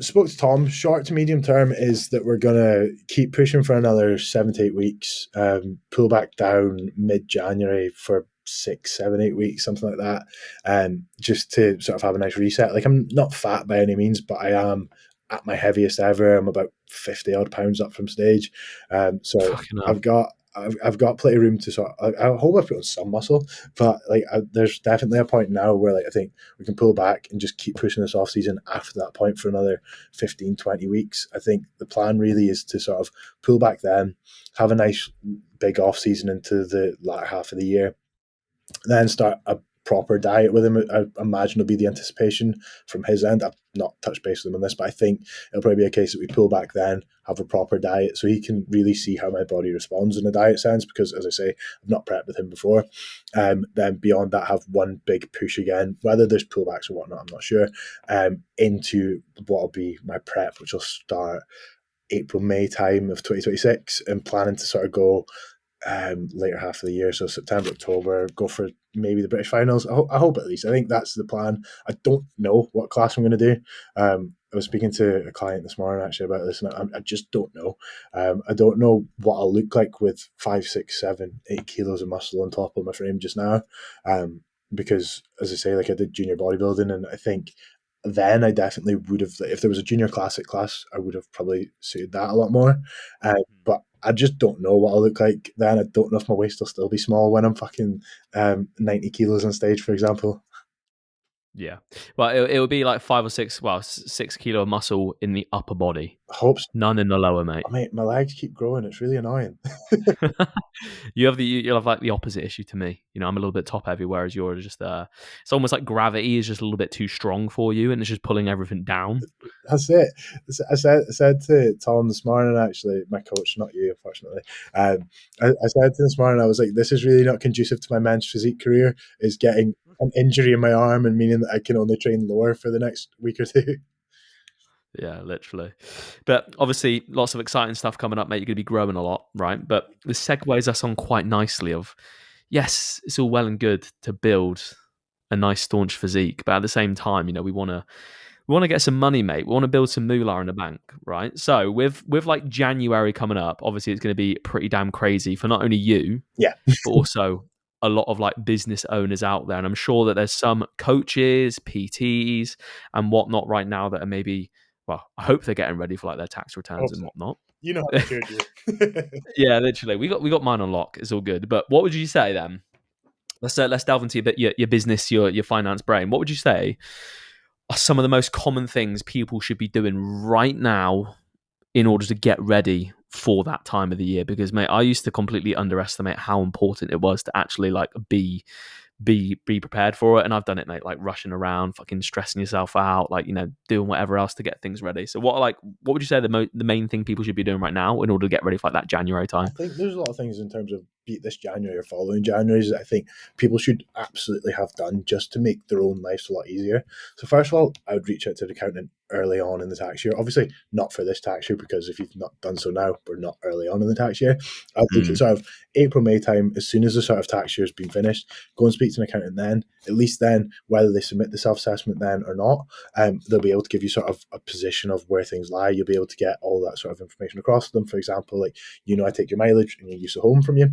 spoke to Tom. Short to medium term is that we're gonna keep pushing for another 7 to 8 weeks. Pull back down mid January for 6, 7, 8 weeks, something like that, and just to sort of have a nice reset. Like, I'm not fat by any means, but I am at my heaviest ever. I'm about 50 odd pounds up from stage. So Fucking hell. I've got plenty of room to sort of, I hope I put on some muscle, but like there's definitely a point now where like I think we can pull back and just keep pushing this off season after that point for another 15, 20 weeks. I think the plan really is to sort of pull back then, have a nice big off season into the latter half of the year, then start a proper diet with him. I imagine it'll be the anticipation from his end. I've not touched base with him on this, but I think it'll probably be a case that we pull back then, have a proper diet so he can really see how my body responds in a diet sense, because as I say, I've not prepped with him before. Then beyond that, have one big push again, whether there's pullbacks or whatnot, I'm not sure, into what will be my prep, which will start April, May time of 2026, and planning to sort of go later half of the year, so September, October, go for maybe the British finals. I hope at least. I think that's the plan. I don't know what class I'm going to do. I was speaking to a client this morning actually about this, and I just don't know. I don't know what I'll look like with 5, 6, 7, 8 kilos of muscle on top of my frame just now, because as I say, like I did junior bodybuilding, and I think then I definitely would have, if there was a junior classic class, I would have probably suited that a lot more. But I just don't know what I'll look like then. I don't know if my waist will still be small when I'm fucking 90 kilos on stage, for example. Yeah. Well, it would be like 5 or 6, 6 kilo of muscle in the upper body. I hope so. None in the lower, mate. Oh, mate, my legs keep growing. It's really annoying. You'll have like the opposite issue to me. You know, I'm a little bit top heavy, whereas you're just it's almost like gravity is just a little bit too strong for you, and it's just pulling everything down. That's it. I said to Tom this morning, actually, my coach, not you, unfortunately. I said to him this morning, I was like, this is really not conducive to my men's physique career, is getting an injury in my arm and meaning that I can only train lower for the next week or two. Yeah, literally. But obviously, lots of exciting stuff coming up, mate. You're going to be growing a lot, right? But this segues us on quite nicely of, yes, it's all well and good to build a nice staunch physique, but at the same time, you know, we want to get some money, mate. We want to build some moolah in the bank, right? So with like January coming up, obviously it's going to be pretty damn crazy for not only you, Yeah. but also a lot of like business owners out there. And I'm sure that there's some coaches, PTs, and whatnot right now that are maybe, well, I hope they're getting ready for like their tax returns and whatnot. You know how to do it. Yeah, literally. We got mine on lock. It's all good. But what would you say then? Let's delve into a bit your business, your finance brain. What would you say are some of the most common things people should be doing right now in order to get ready for that time of the year? Because, mate, I used to completely underestimate how important it was to actually like be prepared for it, and I've done it, mate, like rushing around, fucking stressing yourself out, like, you know, doing whatever else to get things ready. So what would you say the main thing people should be doing right now in order to get ready for like that January time? I think there's a lot of things in terms of beat this January or following Januaries that I think people should absolutely have done just to make their own lives a lot easier. So first of all, I would reach out to the accountant early on in the tax year. Obviously not for this tax year, because if you've not done so now, we're not early on in the tax year. I think it's sort of April, May time, as soon as the sort of tax year has been finished, go and speak to an accountant then. At least then, whether they submit the self-assessment then or not, they'll be able to give you sort of a position of where things lie. You'll be able to get all that sort of information across to them. For example, like, you know, I take your mileage and your use of home from you.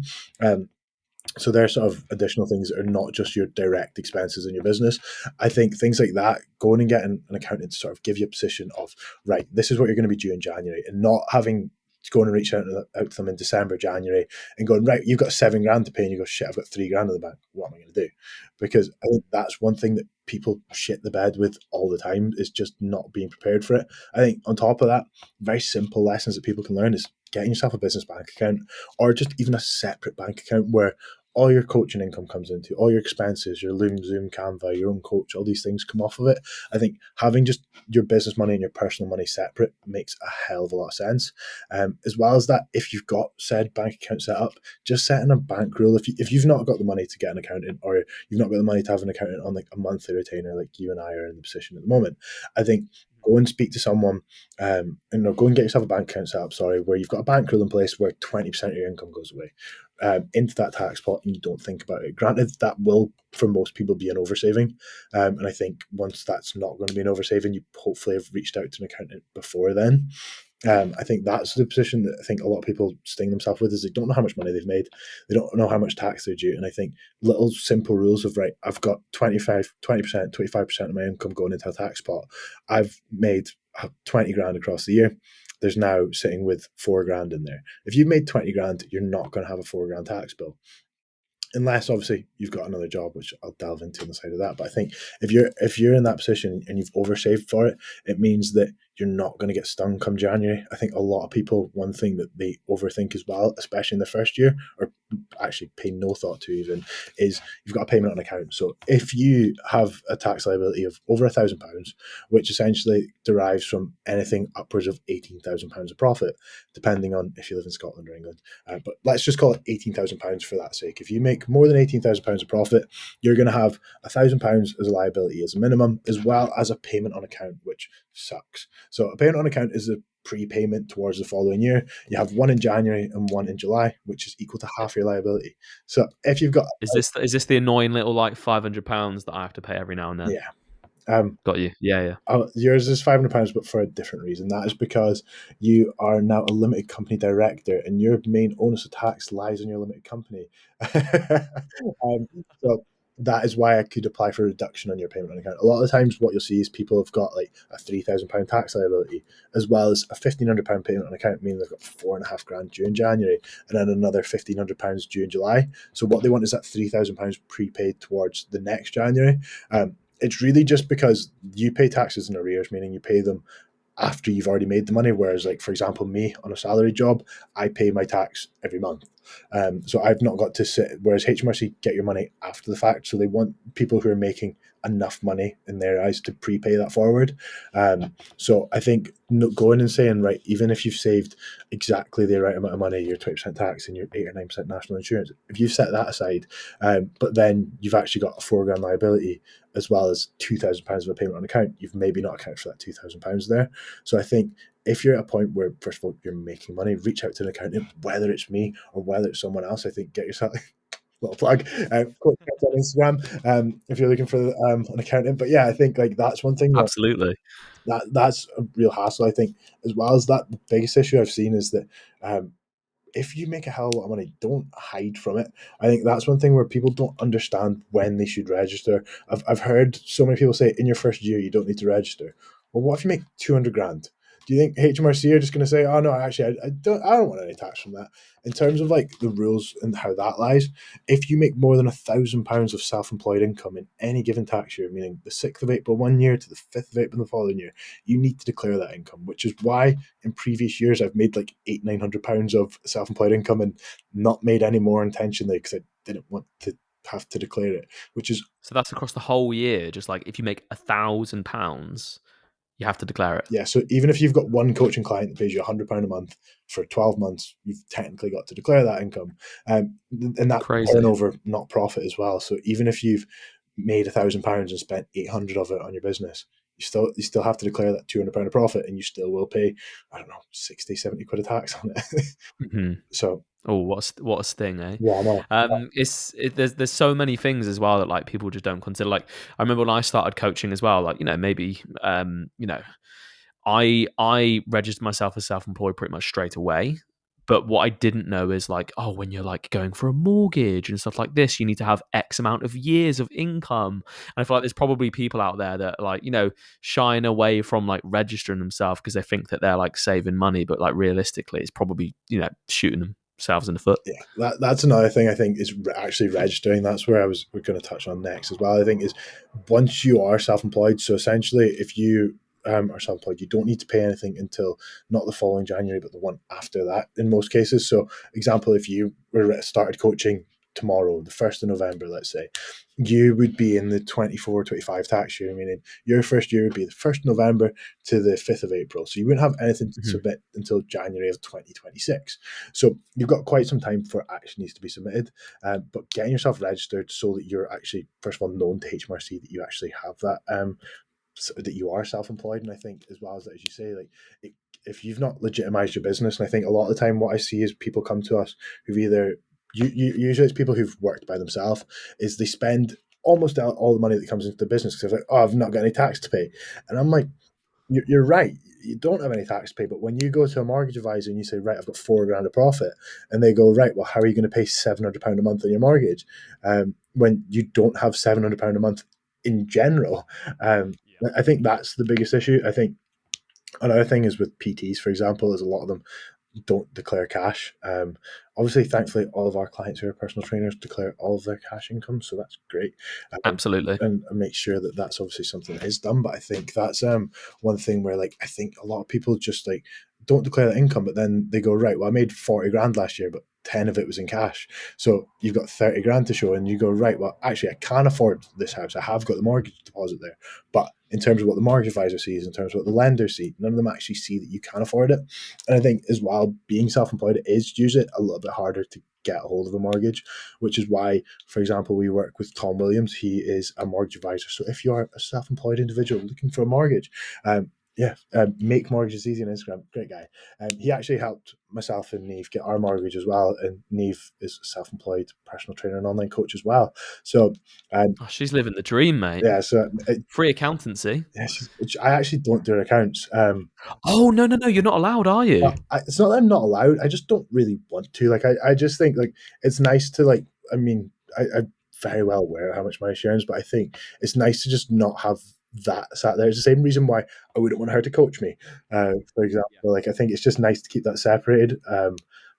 So there's sort of additional things that are not just your direct expenses in your business. I think things like that, going and getting an accountant to sort of give you a position of, right, this is what you're going to be due in January, and not having to go and reach out to them in December, January, and going, right, you've got $7,000 to pay, and you go, shit, I've got $3,000 in the bank. What am I going to do? Because I think that's one thing that people shit the bed with all the time, is just not being prepared for it. I think on top of that, very simple lessons that people can learn is getting yourself a business bank account, or just even a separate bank account where all your coaching income comes into, all your expenses, your Loom, Zoom, Canva, your own coach, all these things come off of it. I think having just your business money and your personal money separate makes a hell of a lot of sense. As well as that, if you've got said bank account set up, just setting a bank rule. If you've not got the money to get an accountant, or you've not got the money to have an accountant on like a monthly retainer, like you and I are in the position at the moment, I think go and speak to someone, and go and get yourself a bank account set up, where you've got a bank rule in place where 20% of your income goes away into that tax pot, and you don't think about it. Granted, that will, for most people, be an oversaving. And I think once that's not going to be an oversaving, you hopefully have reached out to an accountant before then. I think that's the position that I think a lot of people sting themselves with, is they don't know how much money they've made. They don't know how much tax they're due. And I think little simple rules of, right, I've got 20%, 25% of my income going into a tax pot. I've made 20 grand across the year. there's now sitting with $4,000 in there. If you've made 20 grand, you're not going to have a $4,000 tax bill. Unless obviously you've got another job, which I'll delve into on the side of that. But I think if you're in that position and you've oversaved for it, it means that you're not going to get stung come January. I think a lot of people, one thing that they overthink as well, especially in the first year, or actually pay no thought to even, is you've got a payment on account. So if you have a tax liability of over £1,000, which essentially derives from anything upwards of £18,000 of profit, depending on if you live in Scotland or England, but let's just call it £18,000 for that sake. If you make more than £18,000 of profit, you're going to have £1,000 as a liability as a minimum, as well as a payment on account, which sucks. So a payment on account is a prepayment towards the following year. You have one in January and one in July, which is equal to half your liability. So if you've got, Is this the annoying little like £500 that I have to pay every now and then? yeah. Got you. Yeah. Yours is £500, but for a different reason. That is because you are now a limited company director, and your main onus of tax lies on your limited company. So that is why I could apply for a reduction on your payment on account. A lot of the times, what you'll see is people have got like a £3,000 tax liability, as well as a £1,500 payment on account, meaning they've got £4,500 due in January, and then another £1,500 due in July. So what they want is that £3,000 prepaid towards the next January. It's really just because you pay taxes in arrears, meaning you pay them after you've already made the money. Whereas, like, for example, me on a salary job, I pay my tax every month. So I've not got to sit, whereas HMRC get your money after the fact. So they want people who are making enough money in their eyes to prepay that forward. So I think going and saying, right, even if you've saved exactly the right amount of money, your 20% tax and your 8 or 9% national insurance, if you set that aside, but then you've actually got a £4,000 liability as well as £2,000 of a payment on account, you've maybe not accounted for that £2,000 there. So I think if you're at a point where, first of all, you're making money, reach out to an accountant, whether it's me or whether it's someone else. I think get yourself little plug, Coach Kev on Instagram, if you're looking for an accountant. But yeah, I think like that's one thing Absolutely. that's a real hassle. I think as well as that, the biggest issue I've seen is that if you make a hell of a lot of money, don't hide from it. I think that's one thing where people don't understand when they should register. I've heard so many people say in your first year you don't need to register. Well, what if you make 200 grand? Do you think HMRC are just going to say, "Oh no, actually, I don't want any tax from that"? In terms of like the rules and how that lies, if you make more than £1,000 of self-employed income in any given tax year, meaning the 6th of April one year to the 5th of April the following year, you need to declare that income. Which is why in previous years I've made like £800-900 of self-employed income and not made any more intentionally because I didn't want to have to declare it. Which is So that's across the whole year. Just like if you make £1,000, you have to declare it. yeah. So even if you've got one coaching client that pays you £100 a month for 12 months, you've technically got to declare that income, and that's Crazy. turnover, not profit as well. So even if you've made £1,000 and spent 800 of it on your business, you still have to declare that £200 of profit, and you still will pay, I don't know, 60-70 quid of tax on it. Mm-hmm. So Oh, what a sting, eh? yeah, I know. There's so many things as well that like people just don't consider. Like I remember when I started coaching as well. Like maybe I registered myself as self-employed pretty much straight away. But what I didn't know is like, oh, when you're like going for a mortgage and stuff like this, you need to have X amount of years of income. And I feel like there's probably people out there that like, shying away from like registering themselves because they think that they're like saving money, but like realistically, it's probably, shooting themselves in the foot. Yeah, that's another thing I think is actually registering. That's where we're going to touch on next as well. I think is once you are self-employed, so essentially if you are self-employed, you don't need to pay anything until not the following January, but the one after that in most cases. So example, if you were started coaching tomorrow, the 1st of November, let's say, you would be in the 24-25 tax year, meaning your first year would be the 1st of November to the 5th of April. So you wouldn't have anything to submit until January of 2026. So you've got quite some time before action needs to be submitted. But getting yourself registered so that you're actually, first of all, known to HMRC that you actually have that, so that you are self-employed. And I think as well as that, as you say, like if you've not legitimized your business, and I think a lot of the time what I see is people come to us who've either usually it's people who've worked by themselves, is they spend almost all the money that comes into the business because they're like, oh, I've not got any tax to pay. And I'm like, you're right, you don't have any tax to pay. But when you go to a mortgage advisor and you say, right, I've got £4,000 of profit, and they go, right, well, how are you going to pay £700 a month on your mortgage when you don't have £700 a month in general? I think that's the biggest issue. I think Another thing is with PTs, for example, is a lot of them don't declare cash. Obviously, thankfully, all of our clients who are personal trainers declare all of their cash income, so that's great. Absolutely. And make sure that that's obviously something that is done. But I think that's one thing where, like, I think a lot of people just like don't declare that income, but then they go, right, well, I made 40 grand last year, but 10 of it was in cash. So you've got 30 grand to show, and you go, right, well, actually, I can afford this house. I have got the mortgage deposit there. But in terms of what the mortgage advisor sees, in terms of what the lenders see, none of them actually see that you can afford it. And I think as well, being self-employed, it is usually a little bit harder to get a hold of a mortgage, which is why, for example, we work with Tom Williams. He is a mortgage advisor. So if you're a self-employed individual looking for a mortgage, make mortgages easy on Instagram. Great guy. He actually helped myself and Neve get our mortgage as well. And Neve is a self-employed personal trainer and online coach as well. So, She's living the dream, mate. yeah. So, free accountancy. Yeah, I actually don't do her accounts. Oh no, you're not allowed, are you? It's not that I'm not allowed. I just don't really want to. Like, I just think like it's nice to like. I mean, I'm very well aware of how much money she earns, but I think it's nice to just not have that sat there. It's the same reason why I wouldn't want her to coach me, for example. Yeah. Like, I think it's just nice to keep that separated.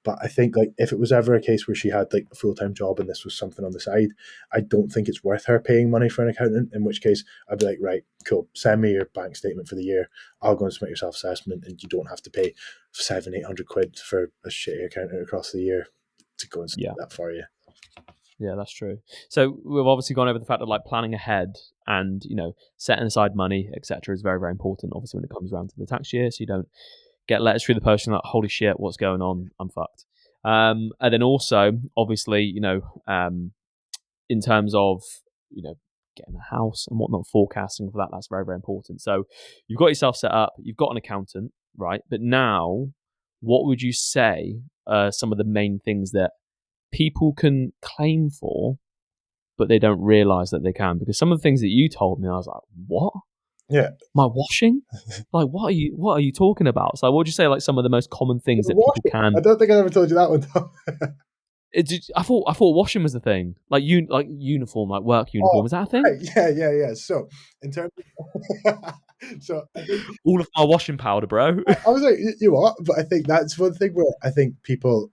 But I think like if it was ever a case where she had like a full-time job and this was something on the side, I don't think it's worth her paying money for an accountant. In which case, I'd be like, right, cool, send me your bank statement for the year. I'll go and submit your self-assessment, and you don't have to pay 700-800 quid for a shitty accountant across the year to go and submit that for you. Yeah, that's true. So we've obviously gone over the fact that like planning ahead and setting aside money, etc., is very, very important. Obviously, when it comes around to the tax year, so you don't get letters through the post and like, holy shit, what's going on? I'm fucked. And then also, obviously, in terms of getting a house and whatnot, forecasting for that, that's very, very important. So you've got yourself set up, you've got an accountant, right? But now, what would you say are some of the main things that people can claim for, but they don't realize that they can? Because some of the things that you told me, I was like, what? Yeah. My washing? Like, what are you talking about? So what would you say like some of the most common things that people can? I don't think I ever told you that one, though. I thought washing was the thing. Like uniform, like work uniform. Is that a thing? Right. Yeah. So in terms of so I think, all of my washing powder, bro. I was like, you what? But I think that's one thing where I think people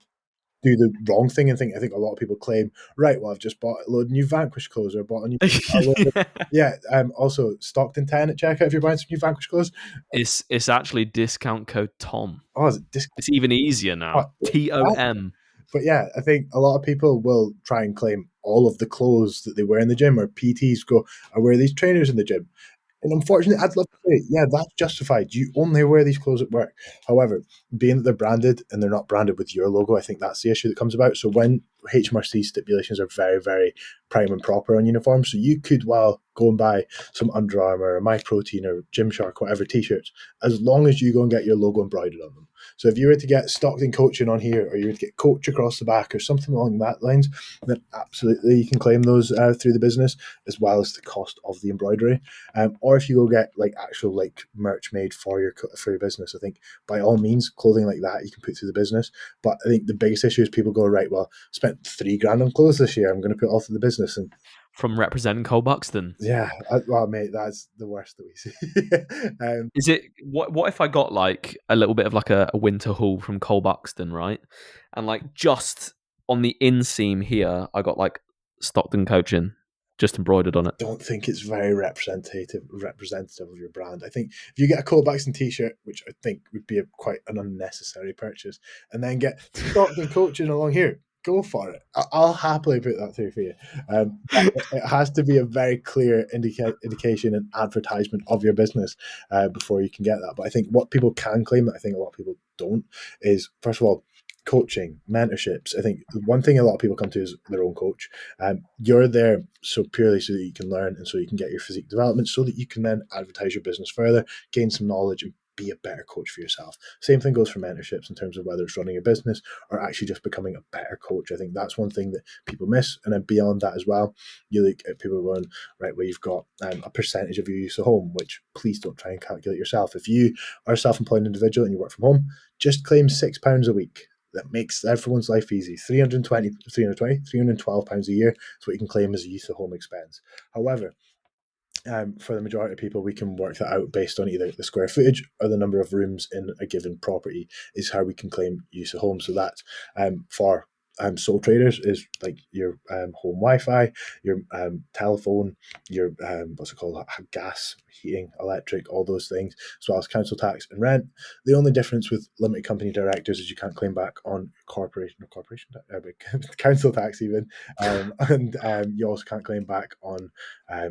do the wrong thing and think. I think a lot of people claim, right, well, I've just bought a load of new Vanquish clothes, or bought a new also Stockton 10 at checkout if you're buying some new Vanquish clothes. It's actually discount code Tom. Oh, is it discount? It's even easier now. TOM. But yeah, I think a lot of people will try and claim all of the clothes that they wear in the gym, or PTs go, I wear these trainers in the gym. And unfortunately, I'd love to say, yeah, that's justified. You only wear these clothes at work. However, being that they're branded and they're not branded with your logo, I think that's the issue that comes about. So when HMRC stipulations are very, very prime and proper on uniforms, so you could, well, go and buy some Under Armour or MyProtein or Gymshark, whatever t-shirts, as long as you go and get your logo embroidered on them. So if you were to get Stockton coaching on here, or you were to get coach across the back or something along that lines, then absolutely you can claim those through the business, as well as the cost of the embroidery. Or if you go get like actual like merch made for your business, I think by all means clothing like that you can put through the business. But I think the biggest issue is people go, right, well, spent $3,000 on clothes this year, I'm going to put it all through the business. And from representing Cole Buxton. Yeah, well, mate, that's the worst that we see. Is it what if I got like a little bit of like a winter haul from Cole Buxton, right? And like just on the inseam here, I got like Stockton coaching just embroidered on it. I don't think it's very representative of your brand. I think if you get a Cole Buxton t-shirt, which I think would be quite an unnecessary purchase, and then get Stockton coaching along here, go for it. I'll happily put that through for you. It has to be a very clear indication and advertisement of your business before you can get that. But I think what people can claim that I think a lot of people don't is, first of all, coaching, mentorships. I think one thing a lot of people come to is their own coach. You're there so purely so that you can learn and so you can get your physique development, so that you can then advertise your business further, gain some knowledge, and be a better coach for yourself. Same thing goes for mentorships in terms of whether it's running a business or actually just becoming a better coach. I think that's one thing that people miss. And then beyond that as well, you look at people going, right, where you've got a percentage of your use of home, which please don't try and calculate yourself. If you are a self-employed individual and you work from home, just claim £6 a week. That makes everyone's life easy. 312 pounds a year is what you can claim as a use of home expense. However, For the majority of people, we can work that out based on either the square footage or the number of rooms in a given property is how we can claim use of home. So that's for sole traders is like your home Wi-Fi, your telephone, your what's it called, gas, heating, electric, all those things, as well as council tax and rent. The only difference with limited company directors is you can't claim back on council tax even, and you also can't claim back on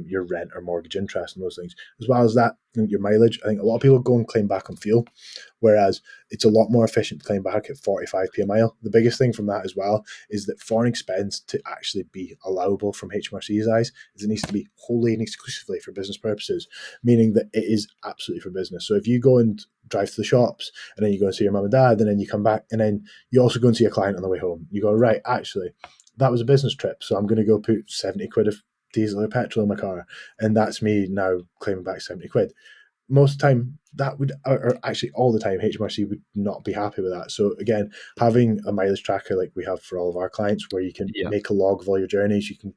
your rent or mortgage interest and those things. As well as that, your mileage. I think a lot of people go and claim back on fuel, whereas it's a lot more efficient to claim back at 45p a mile. The biggest thing from that as well is that foreign expense to actually be allowable from HMRC's eyes is it needs to be wholly and exclusively for business purposes, meaning that it is absolutely for business. So if you go and drive to the shops and then you go and see your mum and dad and then you come back and then you also go and see a client on the way home, you go, right, actually, that was a business trip, so I'm going to go put 70 quid of diesel or petrol in my car, and that's me now claiming back 70 quid. Most of the time, that would, or actually all the time, HMRC would not be happy with that. So again, having a mileage tracker like we have for all of our clients, where you can make a log of all your journeys, you can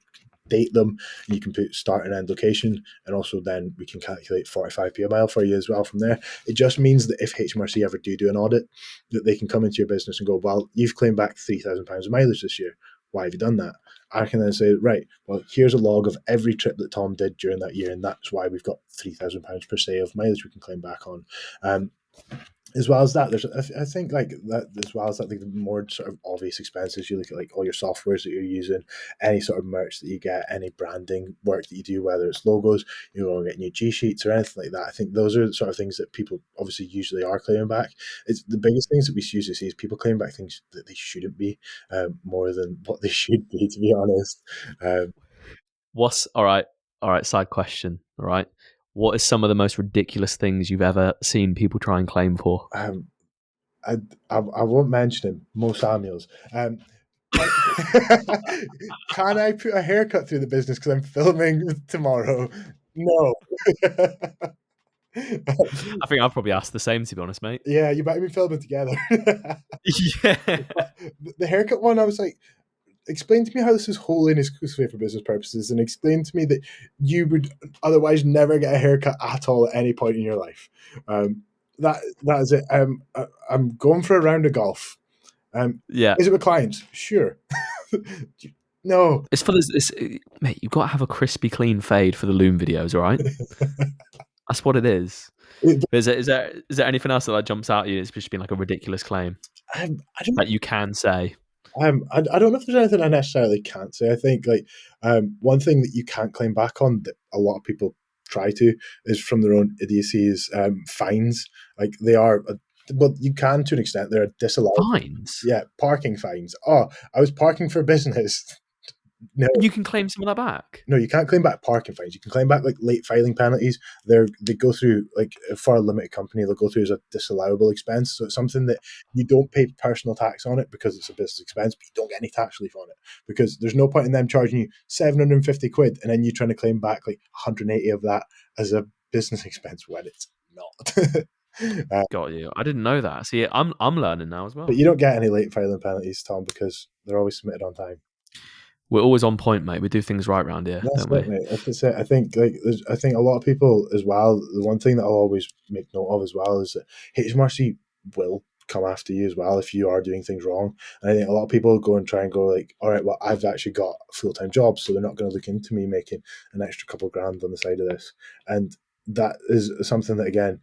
date them, and you can put start and end location, and also then we can calculate 45p a mile for you as well from there. It just means that if HMRC ever do an audit, that they can come into your business and go, well, you've claimed back £3,000 of mileage this year. Why have you done that? I can then say, right, well, here's a log of every trip that Tom did during that year, and that's why we've got £3,000 per se of mileage we can claim back on. As well as that, there's, I think, like that, as well as that, the more sort of obvious expenses, you look at like all your softwares that you're using, any sort of merch that you get, any branding work that you do, whether it's logos, you know, get new G sheets or anything like that. I think those are the sort of things that people obviously usually are claiming back. It's the biggest things that we usually see is people claiming back things that they shouldn't be, more than what they should be, to be honest. What's all right? Side question. All right. What is some of the most ridiculous things you've ever seen people try and claim for? I won't mention him, Mo Samuels. Can I put a haircut through the business because I'm filming tomorrow? No. I think I've probably asked the same, to be honest, mate. Yeah, you might be filming together. Yeah. The haircut one, I was like, explain to me how this is wholly and exclusively for business purposes, and explain to me that you would otherwise never get a haircut at all at any point in your life. That is it. I'm going for a round of golf. Yeah. Is it with clients? Sure. No. It's for this, mate. You've got to have a crispy, clean fade for the Loom videos, all right? That's what it is. Is there anything else that like jumps out at you? It's just been like a ridiculous claim that you can say. I don't know if there's anything I necessarily can't say. I think like one thing that you can't claim back on that a lot of people try to is from their own idiocy is fines. Like they are, well, you can to an extent. They're disallowed. Fines? Yeah, parking fines. Oh, I was parking for business. No, you can claim some of that back. No, you can't claim back parking fines. You can claim back like late filing penalties. They go through like for a limited company, they'll go through as a disallowable expense. So it's something that you don't pay personal tax on it because it's a business expense, but you don't get any tax relief on it because there's no point in them charging you 750 quid and then you trying to claim back like 180 of that as a business expense when it's not. Got you. I didn't know that. See, I'm learning now as well. But you don't get any late filing penalties, Tom, because they're always submitted on time. We're always on point, mate. We do things right around here, That's don't we? it, mate. That's it. I think a lot of people as well. The one thing that I'll always make note of as well is that HMRC will come after you as well if you are doing things wrong. And I think a lot of people go and try and go like, all right, well, I've actually got a full-time job, so they're not going to look into me making an extra couple grand on the side of this. And that is something that, again,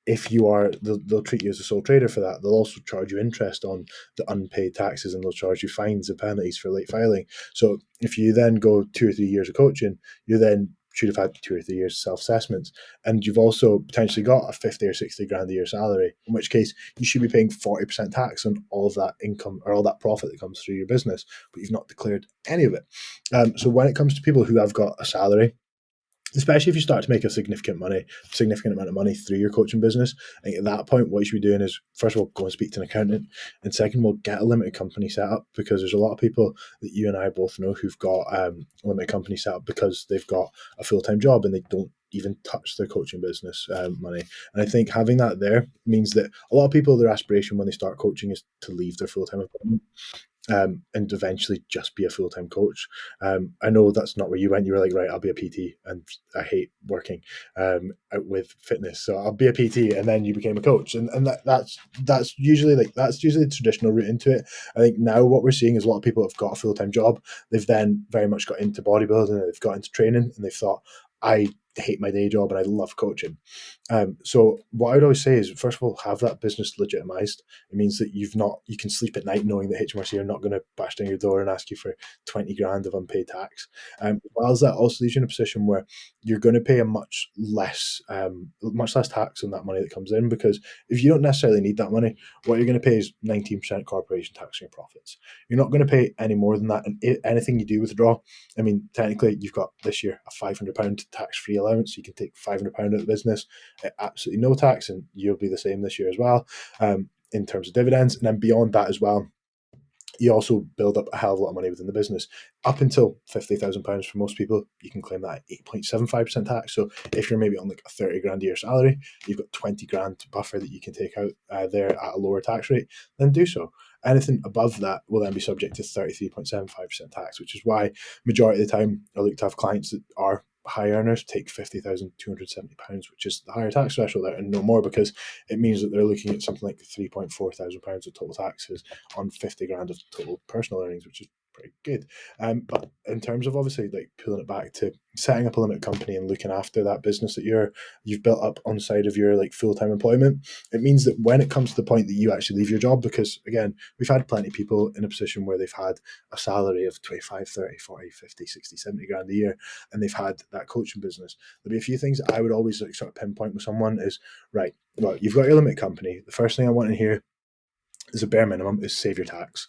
if you are, they'll treat you as a sole trader for that. They'll also charge you interest on the unpaid taxes, and they'll charge you fines and penalties for late filing. So if you then go 2 or 3 years of coaching, you then should have had 2 or 3 years of self-assessments, and you've also potentially got a 50 or 60 grand a year salary, in which case you should be paying 40% tax on all of that income or all that profit that comes through your business, but you've not declared any of it. So when it comes to people who have got a salary, especially if you start to make a significant amount of money through your coaching business, I think at that point, what you should be doing is, first of all, go and speak to an accountant, and second of all, get a limited company set up, because there's a lot of people that you and I both know who've got a limited company set up because they've got a full-time job and they don't even touch their coaching business money. And I think having that there means that a lot of people, their aspiration when they start coaching is to leave their full-time employment. and eventually just be a full-time coach. I know that's not where you went. You were like, right, I'll be a PT, and I hate working out with fitness, so I'll be a PT, and then you became a coach, and that's usually the traditional route into it. I think now what we're seeing is a lot of people have got a full-time job. They've then very much got into bodybuilding, they've got into training, and they've thought, I hate my day job and I love coaching. So what I would always say is, first of all, have that business legitimized. It means that you can sleep at night knowing that HMRC are not going to bash down your door and ask you for 20 grand of unpaid tax. As well as that also leaves you in a position where you're going to pay a much less tax on that money that comes in, because if you don't necessarily need that money, what you're going to pay is 19% corporation tax on your profits. You're not going to pay any more than that. And anything you do withdraw, I mean, technically you've got this year a £500 tax-free allowance. You can take £500 out of the business at absolutely no tax, and you'll be the same this year as well, in terms of dividends. And then beyond that as well, you also build up a hell of a lot of money within the business. Up until £50,000 for most people, you can claim that at 8.75% tax. So if you're maybe on like a 30 grand a year salary, you've got 20 grand buffer that you can take out there at a lower tax rate, then do so. Anything above that will then be subject to 33.75% tax, which is why majority of the time I look to have clients that are high earners take £50,270, which is the higher tax threshold there, and no more, because it means that they're looking at something like £3.4 thousand of total taxes on 50 grand of total personal earnings, which is pretty good. But in terms of obviously like pulling it back to setting up a limited company and looking after that business that you've built up on side of your like full-time employment, it means that when it comes to the point that you actually leave your job, because again, we've had plenty of people in a position where they've had a salary of 25, 30, 40, 50, 60, 70 grand a year, and they've had that coaching business. There'll be a few things that I would always like sort of pinpoint with someone is, right, well, you've got your limited company. The first thing I want to hear as a bare minimum is save your tax.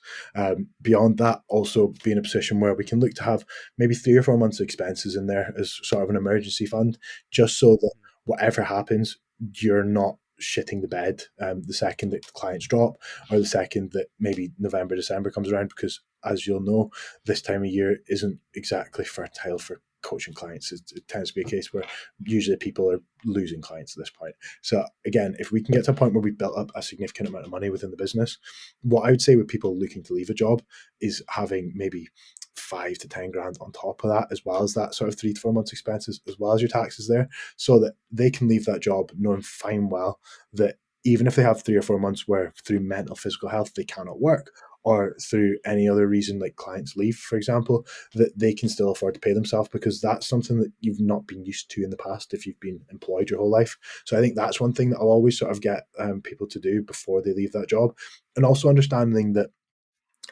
Beyond that, also be in a position where we can look to have maybe 3 or 4 months of expenses in there as sort of an emergency fund, just so that whatever happens, you're not shitting the bed the second that the clients drop, or the second that maybe November, December comes around, because as you'll know, this time of year isn't exactly fertile for coaching clients. It tends to be a case where usually people are losing clients at this point. So again, if we can get to a point where we've built up a significant amount of money within the business, what I would say with people looking to leave a job is having maybe 5 to 10 grand on top of that, as well as that sort of 3 to 4 months expenses, as well as your taxes there, so that they can leave that job knowing fine well that even if they have 3 or 4 months where through mental, physical health, they cannot work, or through any other reason, like clients leave, for example, that they can still afford to pay themselves, because that's something that you've not been used to in the past if you've been employed your whole life. So I think that's one thing that I'll always sort of get people to do before they leave that job. And also understanding that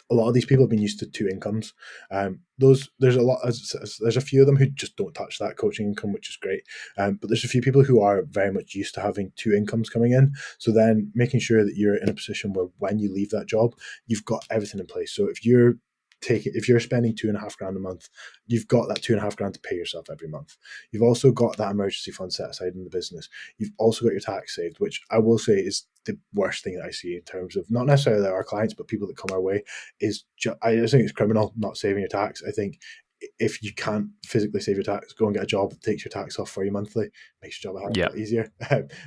a lot of these people have been used to 2 incomes. There's a few of them who just don't touch that coaching income, which is great. But there's a few people who are very much used to having 2 incomes coming in. So then making sure that you're in a position where when you leave that job, you've got everything in place. So if you're spending 2.5 grand a month, you've got that 2.5 grand to pay yourself every month. You've also got that emergency fund set aside in the business. You've also got your tax saved, which I will say is the worst thing that I see in terms of not necessarily our clients, but people that come our way. I just think it's criminal not saving your tax. I think if you can't physically save your tax, go and get a job that takes your tax off for you monthly. Makes your job a hell of a lot easier,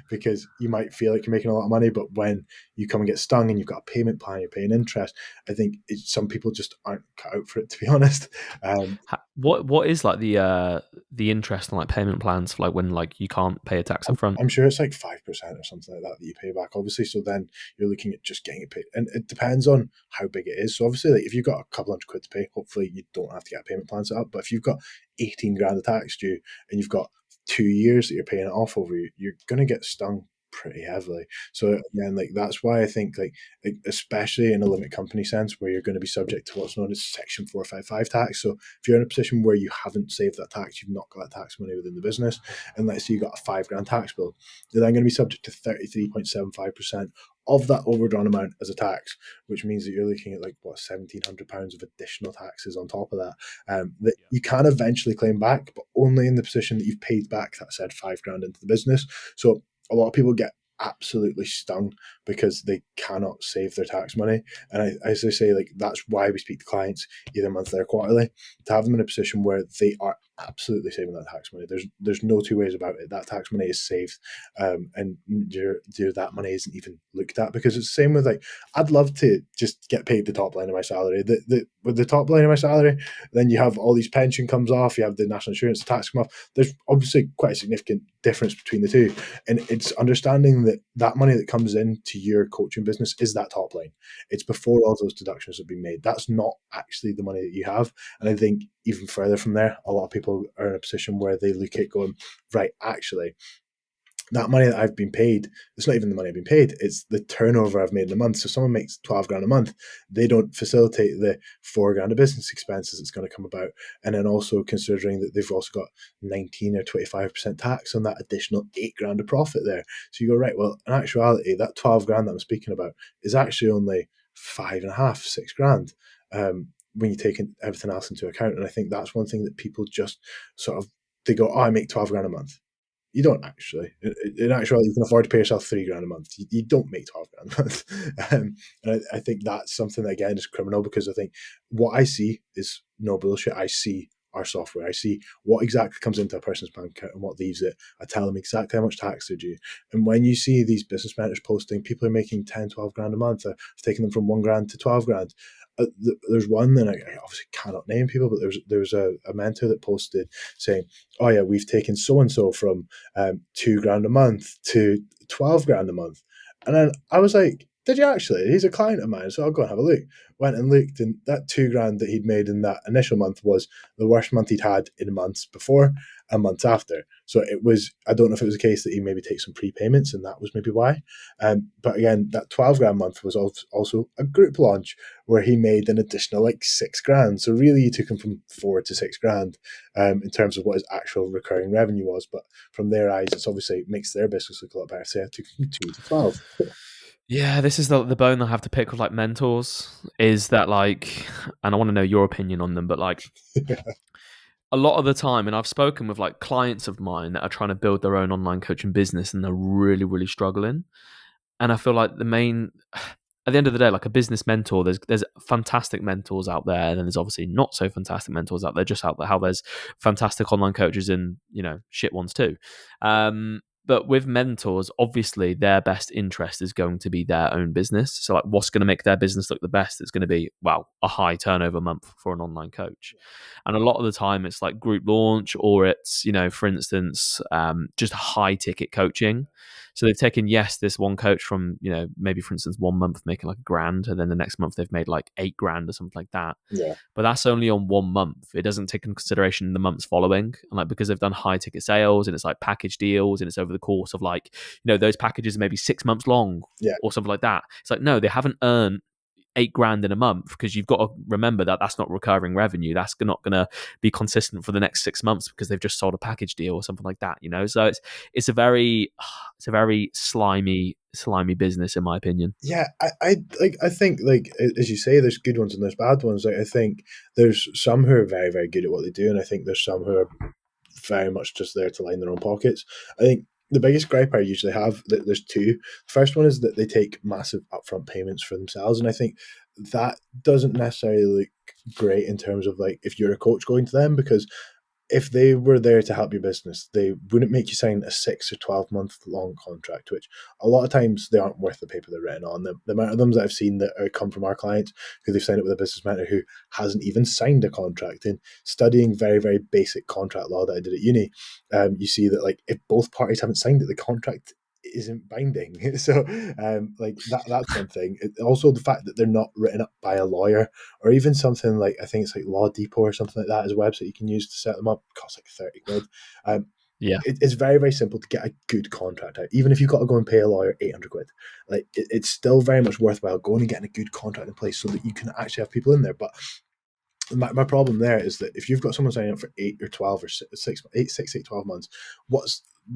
because you might feel like you're making a lot of money, but when you come and get stung and you've got a payment plan, you're paying interest, I think some people just aren't cut out for it, to be honest. What is like the interest on like payment plans for like when like you can't pay a tax up front? I'm sure it's like 5% or something like that you pay back, obviously. So then you're looking at just getting it paid, and it depends on how big it is. So obviously, like if you've got a couple £100 to pay, hopefully you don't have to get a payment plan set up. But if you've got 18 grand of tax due and you've got 2 years that you're paying it off over, you're going to get stung pretty heavily. So again, like that's why I think like especially in a limited company sense, where you're going to be subject to what's known as Section 455 tax. So if you're in a position where you haven't saved that tax, you've not got that tax money within the business, and let's say you got a 5 grand tax bill, you're then going to be subject to 33.75% of that overdrawn amount as a tax, which means that you're looking at like what £1,700 of additional taxes on top of that, that you can eventually claim back, but only in the position that you've paid back that said 5 grand into the business. So a lot of people get absolutely stung because they cannot save their tax money. And as I say, like that's why we speak to clients either monthly or quarterly, to have them in a position where they are absolutely saving that tax money. There's no two ways about it. That tax money is saved, and that money isn't even looked at, because it's the same with, like, I'd love to just get paid the top line of my salary. With the top line of my salary, then you have all these pension comes off, you have the national insurance tax come off. There's obviously quite a significant difference between the two, and it's understanding that that money that comes into your coaching business is that top line. It's before all those deductions have been made. That's not actually the money that you have. And I think even further from there, a lot of people are in a position where they look at going, right, actually, that money that I've been paid, it's not even the money I've been paid, it's the turnover I've made in a month. So someone makes 12 grand a month, they don't facilitate the 4 grand of business expenses that's going to come about. And then also considering that they've also got 19 or 25% tax on that additional 8 grand of profit there. So you go, right, well, in actuality, that 12 grand that I'm speaking about is actually only 5.5, 6 grand. When you take everything else into account. And I think that's one thing that people just sort of, they go, oh, I make 12 grand a month. You don't actually. In actuality, you can afford to pay yourself 3 grand a month. You don't make 12 grand a month. And I think that's something that, again, is criminal, because I think what I see is no bullshit. I see our software. I see what exactly comes into a person's bank account and what leaves it. I tell them exactly how much tax they're due. And when you see these business mentors posting, people are making 10, 12 grand a month. I've taken them from 1 grand to 12 grand. There's one, and I obviously cannot name people, but there's a mentor that posted saying, oh yeah, we've taken so-and-so from 2 grand a month to 12 grand a month. And then I was like, did you actually? He's a client of mine, so I'll go and have a look. Went and looked, and that 2 grand that he'd made in that initial month was the worst month he'd had in months before and months after. So it was, I don't know if it was a case that he maybe takes some prepayments, and that was maybe why. But again, that 12 grand month was also a group launch where he made an additional like 6 grand. So really, he took him from 4 to 6 grand in terms of what his actual recurring revenue was. But from their eyes, it's obviously makes their business look a lot better. So I took him 2 to 12. Yeah, this is the bone I have to pick with like mentors, is that like, and I want to know your opinion on them, but like a lot of the time, and I've spoken with like clients of mine that are trying to build their own online coaching business, and they're really, really struggling. And I feel like at the end of the day, like a business mentor, there's fantastic mentors out there, and then there's obviously not so fantastic mentors out there. Just out there, how there's fantastic online coaches and shit ones too. But with mentors, obviously their best interest is going to be their own business. So like, what's going to make their business look the best? It's going to be, well, a high turnover month for an online coach. And a lot of the time it's like group launch, or it's, for instance, just high ticket coaching. So they've taken, this one coach from, maybe for instance, 1 month making like $1,000, and then the next month they've made like 8 grand or something like that. Yeah. But that's only on 1 month. It doesn't take into consideration the months following. And like, because they've done high ticket sales and it's like package deals, and it's over the course of like, those packages are maybe 6 months long or something like that. It's like, no, they haven't earned 8 grand in a month, because you've got to remember that that's not recurring revenue. That's not going to be consistent for the next 6 months, because they've just sold a package deal or something like that. So it's a very slimy business, in my opinion. Yeah, I think, like, as you say, there's good ones and there's bad ones. Like, I think there's some who are very, very good at what they do, and I think there's some who are very much just there to line their own pockets. I think the biggest gripe I usually have, there's two. The first one is that they take massive upfront payments for themselves, and I think that doesn't necessarily look great in terms of like if you're a coach going to them, because if they were there to help your business, they wouldn't make you sign a 6 or 12 month long contract, which a lot of times they aren't worth the paper they're written on. The amount of them that I've seen that come from our clients who they've signed up with a business mentor who hasn't even signed a contract. And studying very, very basic contract law that I did at uni, you see that like if both parties haven't signed it, the contract isn't binding. So like that's one thing. Also the fact that they're not written up by a lawyer, or even something like, I think it's like Law Depot or something like that is a website you can use to set them up. It costs like 30 quid. It's very, very simple to get a good contract out. Even if you've got to go and pay a lawyer 800 quid, like it's still very much worthwhile going and getting a good contract in place so that you can actually have people in there. But my problem there is that if you've got someone signing up for 8 or 12 or 12 months,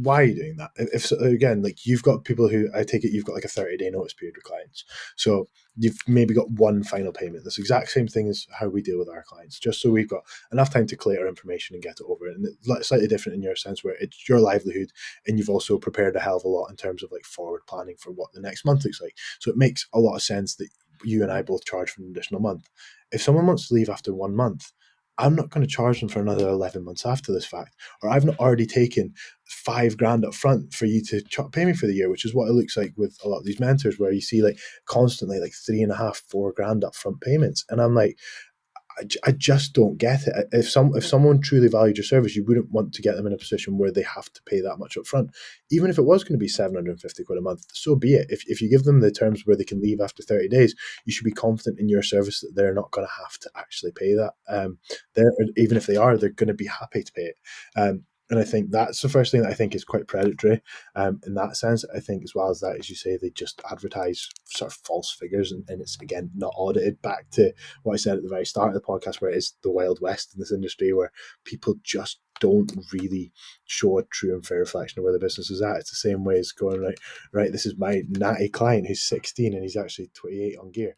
why are you doing that? If again, like you've got people who, I take it, you've got like a 30-day notice period with clients. So you've maybe got one final payment. That's the exact same thing as how we deal with our clients, just so we've got enough time to collate our information and get it over. And it's slightly different in your sense, where it's your livelihood, and you've also prepared a hell of a lot in terms of like forward planning for what the next month looks like. So it makes a lot of sense that you and I both charge for an additional month. If someone wants to leave after 1 month, I'm not going to charge them for another 11 months after this fact, or I've not already taken $5,000 up front for you to pay me for the year, which is what it looks like with a lot of these mentors, where you see like constantly like 3.5, $4,000 up front payments. And I'm like, I just don't get it. If someone truly valued your service, you wouldn't want to get them in a position where they have to pay that much up front. Even if it was going to be 750 quid a month, so be it. If you give them the terms where they can leave after 30 days, you should be confident in your service that they're not going to have to actually pay that. Even if they are, they're going to be happy to pay it. And I think that's the first thing that I think is quite predatory in that sense. I think as well as that, as you say, they just advertise sort of false figures, and it's, again, not audited. Back to what I said at the very start of the podcast, where it is the Wild West in this industry, where people just don't really show a true and fair reflection of where the business is at. It's the same way as going, right, this is my natty client who's 16 and he's actually 28 on gear.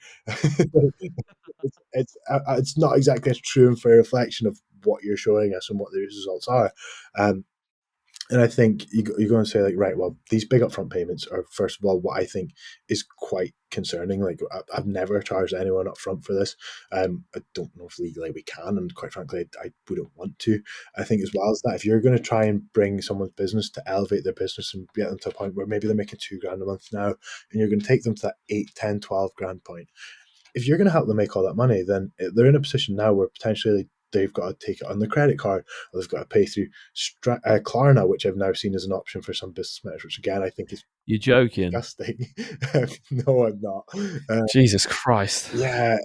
It's not exactly a true and fair reflection of what you're showing us and what the results are. And I think you're going to say, like, right, well, these big upfront payments are, first of all, what I think is quite concerning. Like, I've never charged anyone upfront for this. I don't know if legally we can, and quite frankly, I wouldn't want to. I think as well as that, if you're going to try and bring someone's business to elevate their business and get them to a point where maybe they're making $2,000 a month now, and you're going to take them to that 8, 10, 12,000 point, if you're going to help them make all that money, then they're in a position now where potentially they've got to take it on the credit card, or they've got to pay through Klarna, which I've now seen as an option for some business managers, which again I think is You're joking. disgusting. No, I'm not. Jesus Christ. Yeah,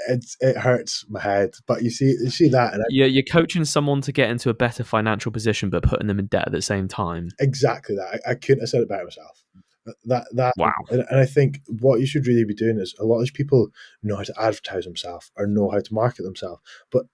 it hurts my head. But you see that, and You're coaching someone to get into a better financial position, but putting them in debt at the same time. exactly that. I couldn't have said it better myself. Wow. And I think what you should really be doing is, a lot of these people know how to advertise themselves or know how to market themselves, but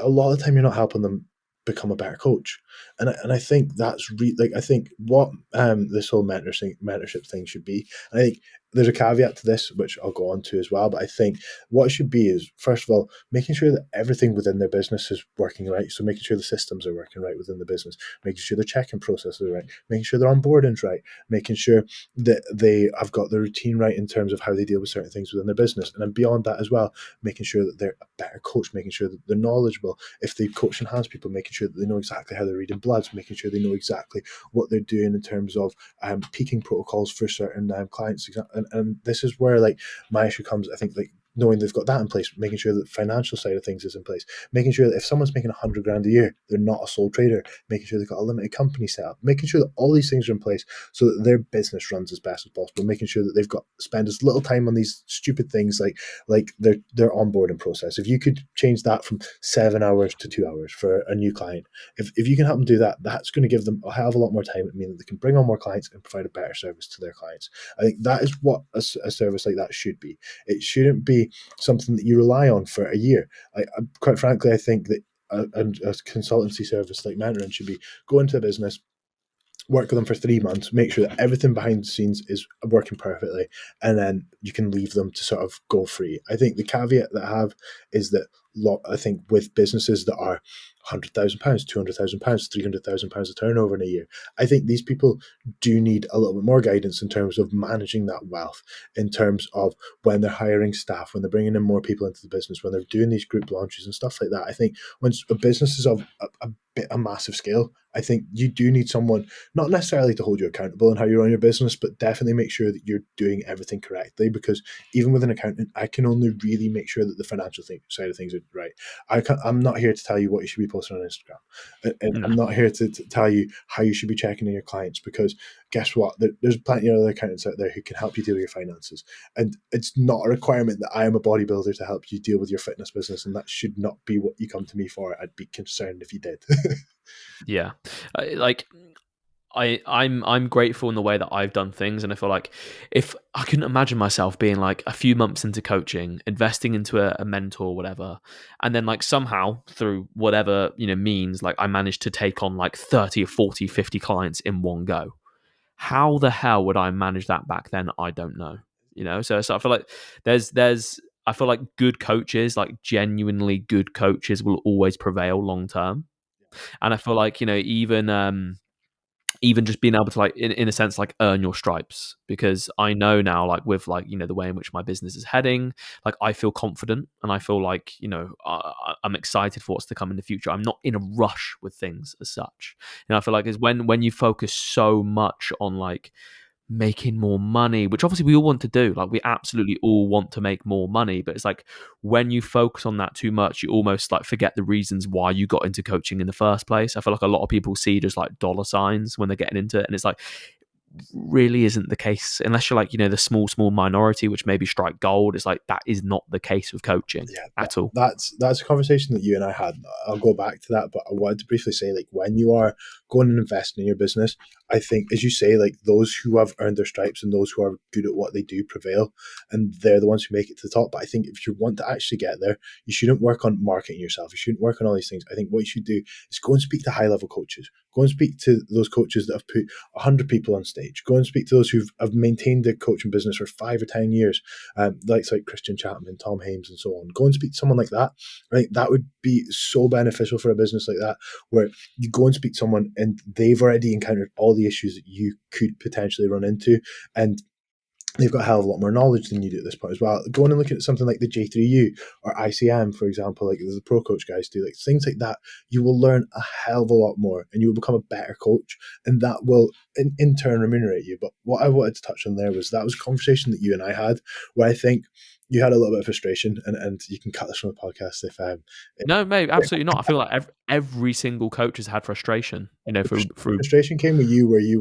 a lot of the time you're not helping them become a better coach. And I think that's I think what this whole mentorship thing should be. And I think there's a caveat to this, which I'll go on to as well. But I think what it should be is, first of all, making sure that everything within their business is working right. So making sure the systems are working right within the business, making sure the check-in processes are right, making sure their onboarding's right, making sure that they have got the routine right in terms of how they deal with certain things within their business. And then beyond that as well, making sure that they're a better coach, making sure that they're knowledgeable. If they coach and hands people, making sure that they know exactly how they're reading bloods, making sure they know exactly what they're doing in terms of peaking protocols for certain clients. And this is where, like, my issue comes, I think, like, knowing they've got that in place, making sure that the financial side of things is in place, making sure that if someone's making $100,000 a year, they're not a sole trader, making sure they've got a limited company set up, making sure that all these things are in place so that their business runs as best as possible, making sure that they've got spend as little time on these stupid things like their onboarding process. If you could change that from 7 hours to 2 hours for a new client, if you can help them do that, that's going to give them a hell of a lot more time. It means that they can bring on more clients and provide a better service to their clients. I think that is what a service like that should be. It shouldn't be something that you rely on for a year. Quite frankly, I think that a consultancy service like mentoring should be go into a business, work with them for 3 months, make sure that everything behind the scenes is working perfectly, and then you can leave them to sort of go free. I think the caveat that I have is that I think with businesses that are £100,000, £200,000, £300,000 of turnover in a year, I think these people do need a little bit more guidance in terms of managing that wealth, in terms of when they're hiring staff, when they're bringing in more people into the business, when they're doing these group launches and stuff like that. I think when a business is of a massive scale, I think you do need someone, not necessarily to hold you accountable in how you run your business, but definitely make sure that you're doing everything correctly. Because even with an accountant, I can only really make sure that the financial side of things are right. I'm not here to tell you what you should be posting on Instagram, and I'm not here to tell you how you should be checking in your clients, because guess what? There's plenty of other accountants out there who can help you deal with your finances, and it's not a requirement that I am a bodybuilder to help you deal with your fitness business, and that should not be what you come to me for. I'd be concerned if you did. Yeah. I'm grateful in the way that I've done things, and I feel like if I couldn't imagine myself being like a few months into coaching, investing into a mentor or whatever, and then like somehow through whatever means, like I managed to take on like 30 or 40, 50 clients in one go. How the hell would I manage that back then? I don't know. So I feel like I feel like good coaches, like genuinely good coaches, will always prevail long term. And I feel like even even just being able to, like, in a sense, like, earn your stripes, because I know now, like, with, like, you know, the way in which my business is heading, like, I feel confident, and I feel like, you know, I'm excited for what's to come in the future. I'm not in a rush with things as such. You know, I feel like is when you focus so much on, like, making more money, which obviously we all want to do. Like, we absolutely all want to make more money, but it's like when you focus on that too much, you almost, like, forget the reasons why you got into coaching in the first place. I feel like a lot of people see just, like, dollar signs when they're getting into it, and it's like, really isn't the case unless you're, like, you know, the small minority which maybe strike gold. It's like that is not the case with coaching at all. That's a conversation that you and I had. I'll go back to that, but I wanted to briefly say, like, when you are going and investing in your business, I think, as you say, like, those who have earned their stripes and those who are good at what they do prevail, and they're the ones who make it to the top. But I think if you want to actually get there, you shouldn't work on marketing yourself. You shouldn't work on all these things. I think what you should do is go and speak to high level coaches. Go and speak to those coaches that have put 100 people on stage. Go and speak to those who have maintained their coaching business for 5 or 10 years, like Christian Chapman, Tom Hames, and so on. Go and speak to someone like that. I think that would be so beneficial for a business like that, where you go and speak to someone and they've already encountered all the issues that you could potentially run into, and they've got a hell of a lot more knowledge than you do at this point as well. Going and looking at something like the J3U or ICM, for example, like the pro coach guys do, like things like that, you will learn a hell of a lot more and you will become a better coach, and that will in turn remunerate you. But what I wanted to touch on there was that was a conversation that you and I had where I think you had a little bit of frustration, and you can cut this from the podcast if No, mate, absolutely not. I feel like every single coach has had frustration, you know, through frustration came with you where you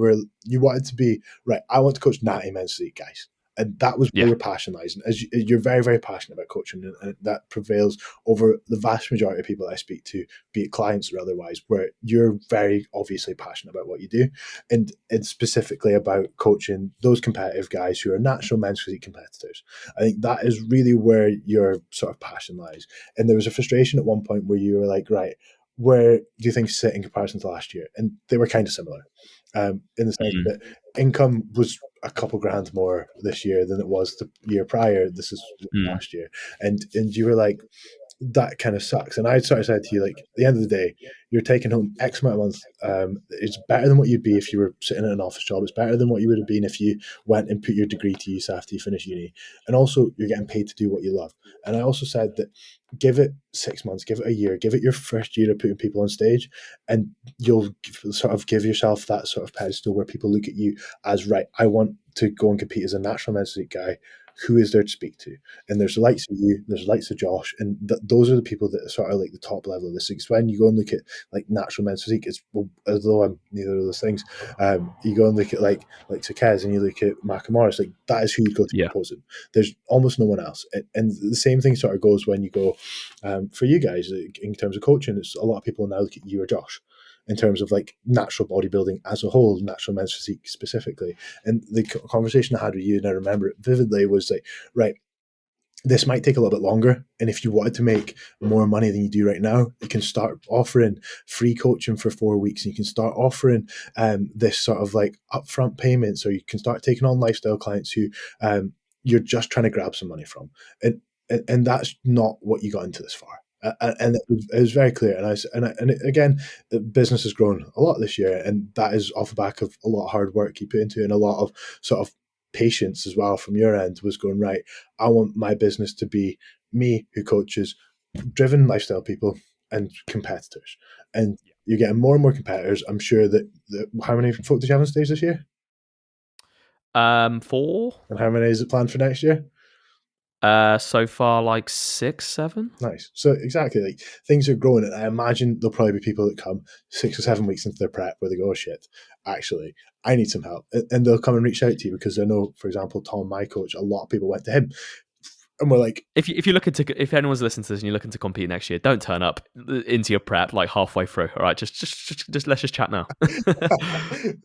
wanted to be right. I want to coach 90 men's physique guys, and that was where yeah. your passion lies. And as you're very, very passionate about coaching, and that prevails over the vast majority of people I speak to, be it clients or otherwise, where you're very obviously passionate about what you do, and it's specifically about coaching those competitive guys who are natural men's physique competitors. I think that is really where your sort of passion lies. And there was a frustration at one point where you were like, right, where do you think sit in comparison to last year? And they were kind of similar, in the sense that income was a couple grand more this year than it was the year prior. This is last year. And you were like, that kind of sucks. And I sort of said to you, like, at the end of the day, you're taking home X amount a month. It's better than what you'd be if you were sitting in an office job. It's better than what you would have been if you went and put your degree to use after you finish uni. And also, you're getting paid to do what you love. And I also said that give it 6 months, give it a year, give it your first year of putting people on stage, and you'll sort of give yourself that sort of pedestal where people look at you as, right, I want to go and compete as a natural men's physique guy. Who is there to speak to? And there's the likes of you, there's the likes of Josh, and those are the people that are sort of like the top level of this. It's when you go and look at like natural men's physique, it's, well, although I'm neither of those things, you go and look at like Sakez and you look at Macamorris, like that is who you go to opposing. There's almost no one else. And the same thing sort of goes when you go, for you guys, in terms of coaching, it's a lot of people now look at you or Josh in terms of like natural bodybuilding as a whole, natural men's physique specifically. And the conversation I had with you, and I remember it vividly, was like, right, this might take a little bit longer. And if you wanted to make more money than you do right now, you can start offering free coaching for 4 weeks, and you can start offering this sort of like upfront payments, or you can start taking on lifestyle clients who you're just trying to grab some money from. And that's not what you got into this for. And it was very clear. And again, the business has grown a lot this year, and that is off the back of a lot of hard work you put into it, and a lot of sort of patience as well from your end, was going, right, I want my business to be me who coaches driven lifestyle people and competitors. And you're getting more and more competitors. I'm sure that how many folk did you have on stage this year? 4. And how many is it planned for next year? So far, like 6, 7. Nice. So exactly, like things are growing, and I imagine there'll probably be people that come 6 or 7 weeks into their prep where they go, oh shit, actually, I need some help. And they'll come and reach out to you because they know, for example, Tom, my coach, a lot of people went to him. And we're like, if you're looking to, if anyone's listening to this and you're looking to compete next year, don't turn up into your prep like halfway through. All right, just let's just chat now.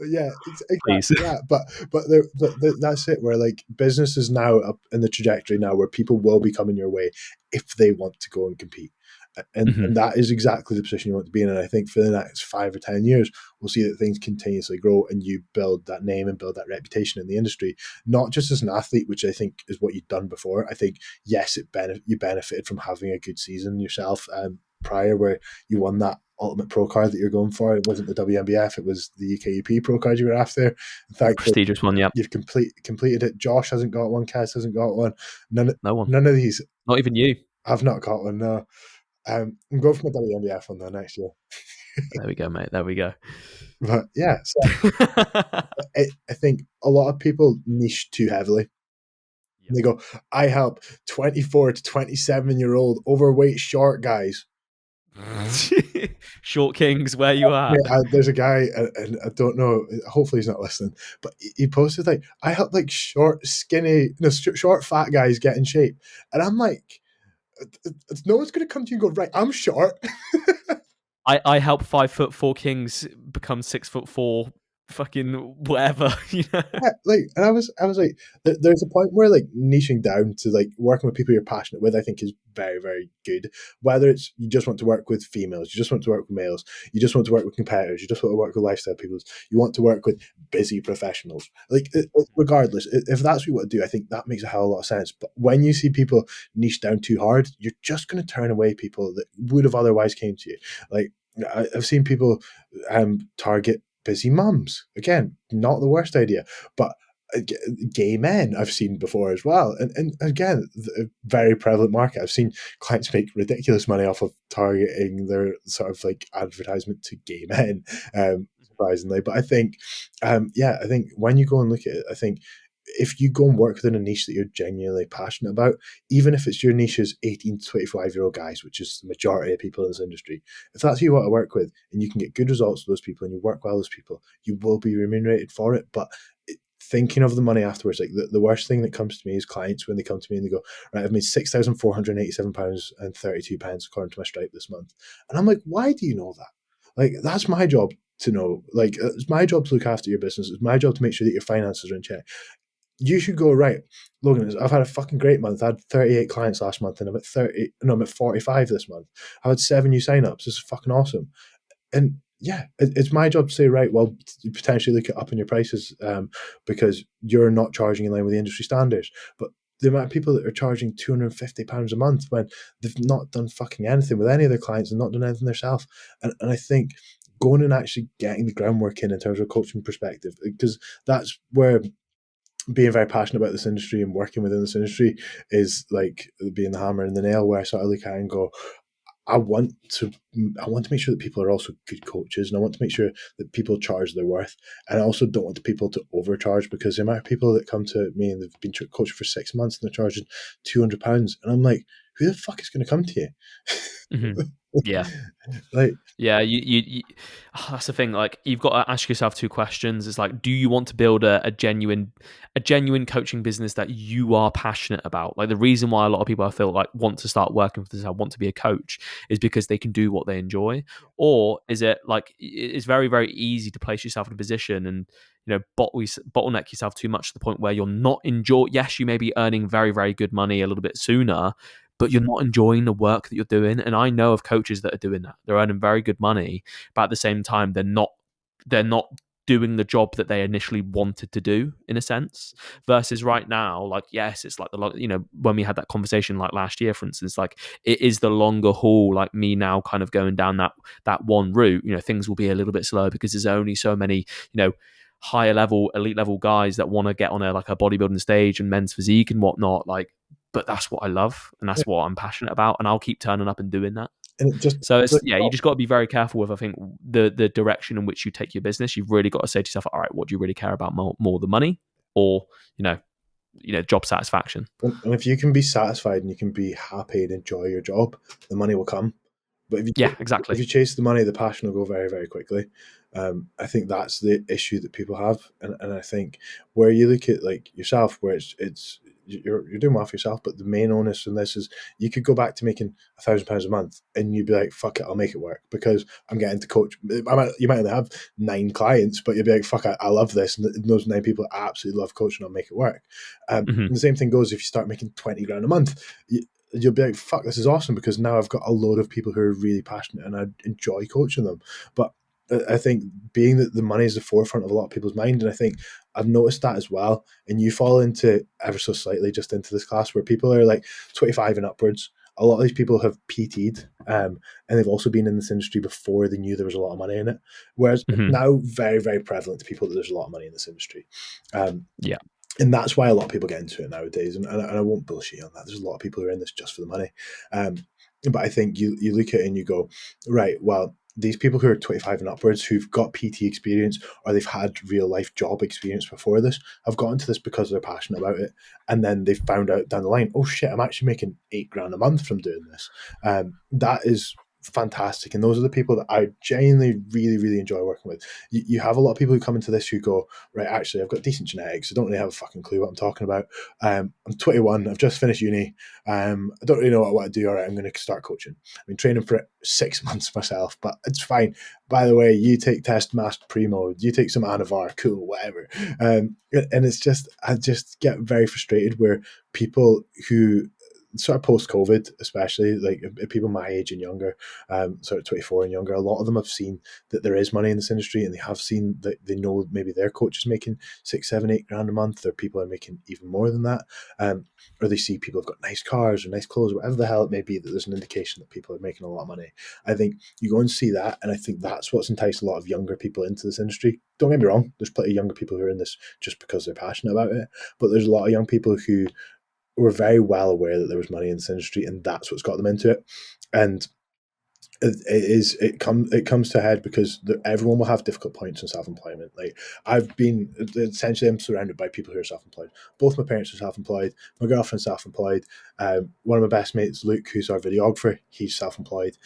yeah, exactly that. But that's it. Where like business is now up in the trajectory now where people will be coming your way if they want to go and compete. And that is exactly the position you want to be in. And I think for the next 5 or 10 years, we'll see that things continuously grow, and you build that name and build that reputation in the industry, not just as an athlete, which I think is what you've done before. I think, yes, you benefited from having a good season yourself prior, where you won that ultimate pro card that you're going for. It wasn't the WMBF, it was the UKUP pro card you were after. In fact, Prestigious one, yeah. you've completed it. Josh hasn't got one, Kaz hasn't got one. No one. None of these. Not even you. I've not got one, no. I'm going for my WMBF one though next year. There we go, mate. There we go. But yeah, so I think a lot of people niche too heavily. Yep. They go, I help 24 to 27-year-old overweight short guys. Short kings, where you at? There's a guy, and I don't know, hopefully he's not listening, but he posted like, I help like short fat guys get in shape. And I'm like, no one's going to come to you and go, right, I'm short. I help 5'4" kings become 6'4" fucking whatever, you know. Yeah, like, and I was like, there's a point where like niching down to like working with people you're passionate with, I think is very, very good. Whether it's you just want to work with females, you just want to work with males, you just want to work with competitors, you just want to work with lifestyle people, you want to work with busy professionals. Like, regardless, if that's what you want to do, I think that makes a hell of a lot of sense. But when you see people niche down too hard, you're just going to turn away people that would have otherwise came to you. Like, I've seen people target busy mums. Again, not the worst idea, but gay men I've seen before as well. And again, a very prevalent market. I've seen clients make ridiculous money off of targeting their sort of like advertisement to gay men, surprisingly. But I think, I think when you go and look at it, I think if you go and work within a niche that you're genuinely passionate about, even if it's your niche is 18 to 25-year-old guys, which is the majority of people in this industry, if that's who you want to work with and you can get good results with those people and you work well with those people, you will be remunerated for it. But thinking of the money afterwards, like the worst thing that comes to me is clients when they come to me and they go, right, I've made £6,487.32 according to my Stripe this month. And I'm like, why do you know that? Like, that's my job to know. Like, it's my job to look after your business. It's my job to make sure that your finances are in check. You should go, right, Logan, I've had a fucking great month. I had 38 clients last month and I'm at 45 this month. I had 7 new signups. This is fucking awesome. And yeah, it's my job to say, right, well, potentially look at upping your prices because you're not charging in line with the industry standards. But the amount of people that are charging £250 a month when they've not done fucking anything with any of their clients and not done anything themselves. And I think going and actually getting the groundwork in terms of a coaching perspective, because that's where being very passionate about this industry and working within this industry is like being the hammer and the nail, where I sort of look at it and go, I want to make sure that people are also good coaches, and I want to make sure that people charge their worth. And I also don't want people to overcharge, because the amount of people that come to me and they've been coaching for 6 months and they're charging £200, and I'm like, who the fuck is going to come to you? Mm-hmm. Yeah. Like, yeah, you that's the thing. Like, you've got to ask yourself two questions. It's like, do you want to build a genuine coaching business that you are passionate about? Like, the reason why a lot of people I feel like want to start working for this, I want to be a coach, is because they can do what they enjoy. Or is it like, it's very, very easy to place yourself in a position and, you know, bottleneck yourself too much to the point where you're not yes, you may be earning very, very good money a little bit sooner, but you're not enjoying the work that you're doing. And I know of coaches that are doing that. They're earning very good money, but at the same time, they're not doing the job that they initially wanted to do, in a sense. Versus right now, like, yes, it's like when we had that conversation like last year, for instance, like, it is the longer haul. Like, me now kind of going down that one route, you know, things will be a little bit slower because there's only so many, you know, higher level, elite level guys that want to get on a bodybuilding stage and men's physique and whatnot. Like, but that's what I love and that's what I'm passionate about, and I'll keep turning up and doing that. And you just got to be very careful with, I think, the direction in which you take your business. You've really got to say to yourself, all right, what do you really care about more, the money or, you know, job satisfaction? And if you can be satisfied and you can be happy and enjoy your job, the money will come. But if you chase the money, the passion will go very, very quickly. I think that's the issue that people have, and I think where you look at like yourself, where it's you're doing well for yourself, but the main onus in this is you could go back to making £1,000 a month and you'd be like, fuck it, I'll make it work because I'm getting to coach. You might only have 9 clients, but you'd be like, fuck it, I love this, and those 9 people absolutely love coaching, I'll make it work. And the same thing goes if you start making 20 grand a month. You'll be like, fuck, this is awesome because now I've got a load of people who are really passionate and I enjoy coaching them. But I think being that the money is the forefront of a lot of people's mind, and I think I've noticed that as well, and you fall into ever so slightly just into this class where people are like 25 and upwards. a lot of these people have PT'd, and they've also been in this industry before they knew there was a lot of money in it. Whereas it's now very, very prevalent to people that there's a lot of money in this industry. Yeah. And that's why a lot of people get into it nowadays. And I won't bullshit on that. There's a lot of people who are in this just for the money. But I think you look at it and you go, right, well, these people who are 25 and upwards who've got PT experience or they've had real life job experience before this have gotten to this because they're passionate about it. And then they've found out down the line, oh shit, I'm actually making $8,000 a month from doing this. That is fantastic. And those are the people that I genuinely really, really enjoy working with. You have a lot of people who come into this who go, right, actually, I've got decent genetics. I don't really have a fucking clue what I'm talking about. I'm 21. I've just finished uni. I don't really know what I want to do. All right, I'm going to start coaching. I've been training for it 6 months myself, but it's fine. By the way, you take test mask primo, you take some Anavar, cool, whatever. And it's just, I just get very frustrated where people who sort of post-COVID, especially like people my age and younger, sort of 24 and younger, a lot of them have seen that there is money in this industry, and they have seen that they know maybe their coach is making 6, 7, 8 grand a month, or people are making even more than that, or they see people have got nice cars or nice clothes, whatever the hell it may be, that there's an indication that people are making a lot of money. I think you go and see that, and I think that's what's enticed a lot of younger people into this industry. Don't get me wrong, there's plenty of younger people who are in this just because they're passionate about it, but there's a lot of young people who were very well aware that there was money in this industry, and that's what's got them into it. And it comes to a head because everyone will have difficult points in self-employment. Like I'm surrounded by people who are self-employed. Both my parents are self-employed. My girlfriend's self-employed. One of my best mates, Luke, who's our videographer, he's self-employed.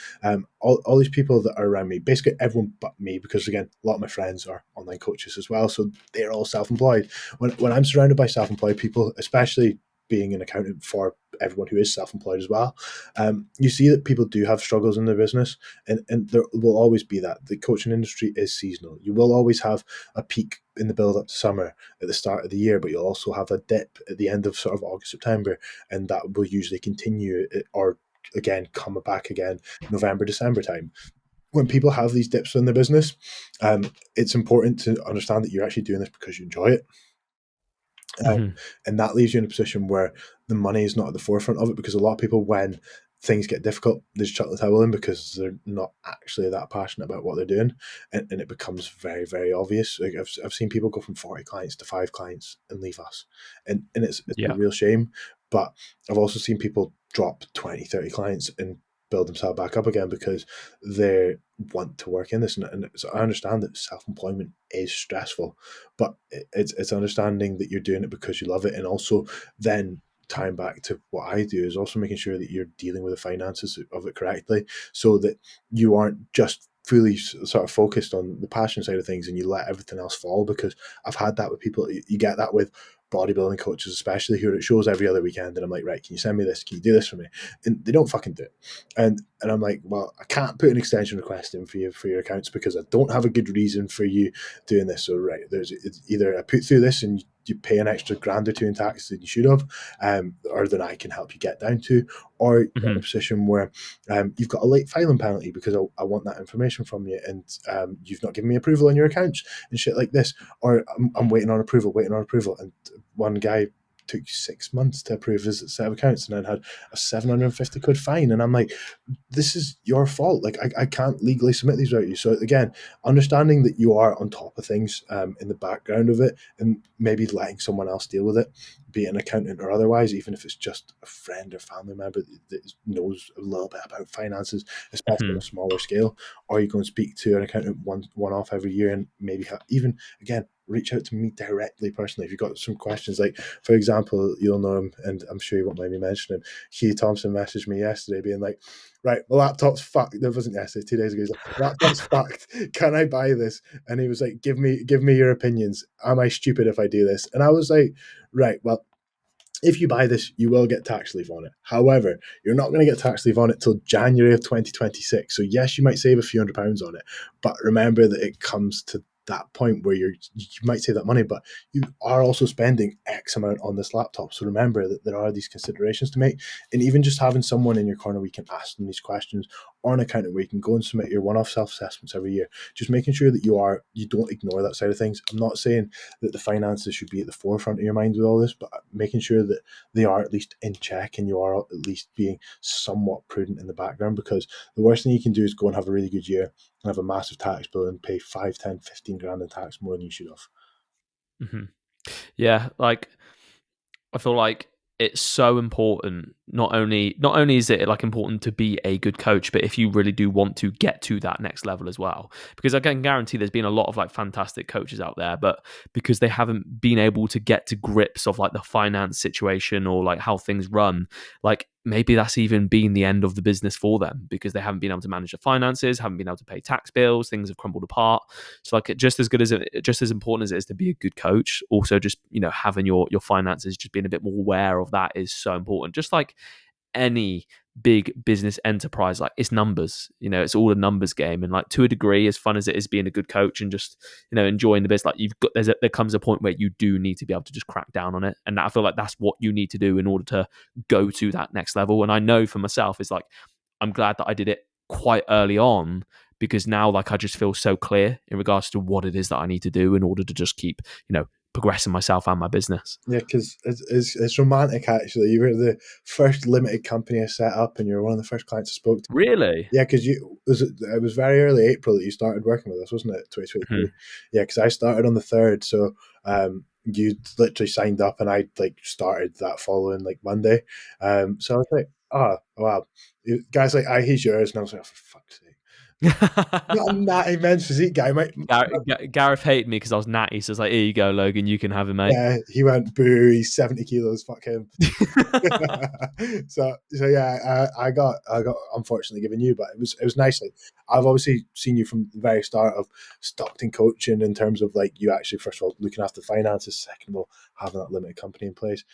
All these people that are around me, basically everyone but me, because again, a lot of my friends are online coaches as well, so they're all self-employed. When I'm surrounded by self-employed people, especially being an accountant for everyone who is self-employed as well, you see that people do have struggles in their business, and there will always be that. The coaching industry is seasonal. You will always have a peak in the build up to summer at the start of the year, but you'll also have a dip at the end of sort of August, September, and that will usually continue or again come back again November, December time. When people have these dips in their business, it's important to understand that you're actually doing this because you enjoy it. And that leaves you in a position where the money is not at the forefront of it, because a lot of people, when things get difficult, they just chuck the towel in because they're not actually that passionate about what they're doing, and it becomes very, very obvious. Like I've seen people go from 40 clients to 5 clients and leave us, and it's a real shame. But I've also seen people drop 20, 30 clients and build themselves back up again because they want to work in this. And so I understand that self-employment is stressful, but it's understanding that you're doing it because you love it, and also then tying back to what I do is also making sure that you're dealing with the finances of it correctly, so that you aren't just fully sort of focused on the passion side of things and you let everything else fall. Because I've had that with people. You get that with bodybuilding coaches, especially, who are at shows every other weekend, and I'm like, right, can you send me this? Can you do this for me? And they don't fucking do it. And I'm like, well, I can't put an extension request in for you for your accounts because I don't have a good reason for you doing this. So right, it's either I put through this and you pay an extra grand or two in tax than you should have, or then I can help you get down to, or you're in a position where you've got a late filing penalty because I want that information from you, and you've not given me approval on your accounts and shit like this, or I'm waiting on approval, and one guy took 6 months to approve his set of accounts and then had a 750 quid fine, and I'm like, this is your fault. Like I can't legally submit these without you. So again, understanding that you are on top of things in the background of it, and maybe letting someone else deal with it, be it an accountant or otherwise, even if it's just a friend or family member that knows a little bit about finances, especially on a smaller scale, or you go and speak to an accountant one off every year, and maybe even again reach out to me directly personally if you've got some questions. Like, for example, you'll know him, and I'm sure you won't mind me mentioning him. Logan Thomson messaged me yesterday being like, right, my laptop's fucked. That wasn't yesterday, 2 days ago. He's like, laptop's fucked. Can I buy this? And he was like, give me your opinions. Am I stupid if I do this? And I was like, right, well, if you buy this, you will get tax leave on it. However, you're not going to get tax leave on it till January of 2026. So yes, you might save a few £100s on it, but remember that it comes to that point where you might save that money, but you are also spending X amount on this laptop. So remember that there are these considerations to make, and even just having someone in your corner we can ask them these questions, or an accountant where you can go and submit your one-off self-assessments every year, just making sure that you don't ignore that side of things. I'm not saying that the finances should be at the forefront of your mind with all this, but making sure that they are at least in check and you are at least being somewhat prudent in the background, because the worst thing you can do is go and have a really good year and have a massive tax bill and pay 5, 10, 15 grand in tax more than you should have. Mm-hmm. Yeah, like I feel like it's so important. Not only is it like important to be a good coach, but if you really do want to get to that next level as well, because I can guarantee there's been a lot of like fantastic coaches out there, but because they haven't been able to get to grips of like the finance situation or like how things run, like maybe that's even been the end of the business for them, because they haven't been able to manage the finances, haven't been able to pay tax bills, things have crumbled apart. So like just as important as it is to be a good coach, also just, you know, having your finances, just being a bit more aware of that is so important. Just like any big business enterprise, like it's numbers, you know, it's all a numbers game. And like to a degree, as fun as it is being a good coach and just, you know, enjoying the business, like there comes a point where you do need to be able to just crack down on it. And I feel like that's what you need to do in order to go to that next level. And I know for myself, it's like, I'm glad that I did it quite early on, because now like I just feel so clear in regards to what it is that I need to do in order to just keep, you know, progressing myself and my business. Yeah, because it's romantic, actually. You were the first limited company I set up, and you were one of the first clients I spoke to. Really? Yeah, because it was very early April that you started working with us, wasn't it? 2023. Mm-hmm. Yeah, because I started on the 3rd, so you literally signed up, and I like started that following like Monday. So I was like, oh wow, guys, like, he's yours, and I was like, oh, for fuck's sake. Not a that immense physique guy, mate. Gareth hated me because I was natty, so it's like, here you go, Logan, you can have him, mate. Yeah, he went, boo, he's 70 kilos, fuck him. so yeah, I got unfortunately given you, but it was nice. Like, I've obviously seen you from the very start of Stockton coaching, in terms of like you actually, first of all, looking after the finances, second of all, having that limited company in place,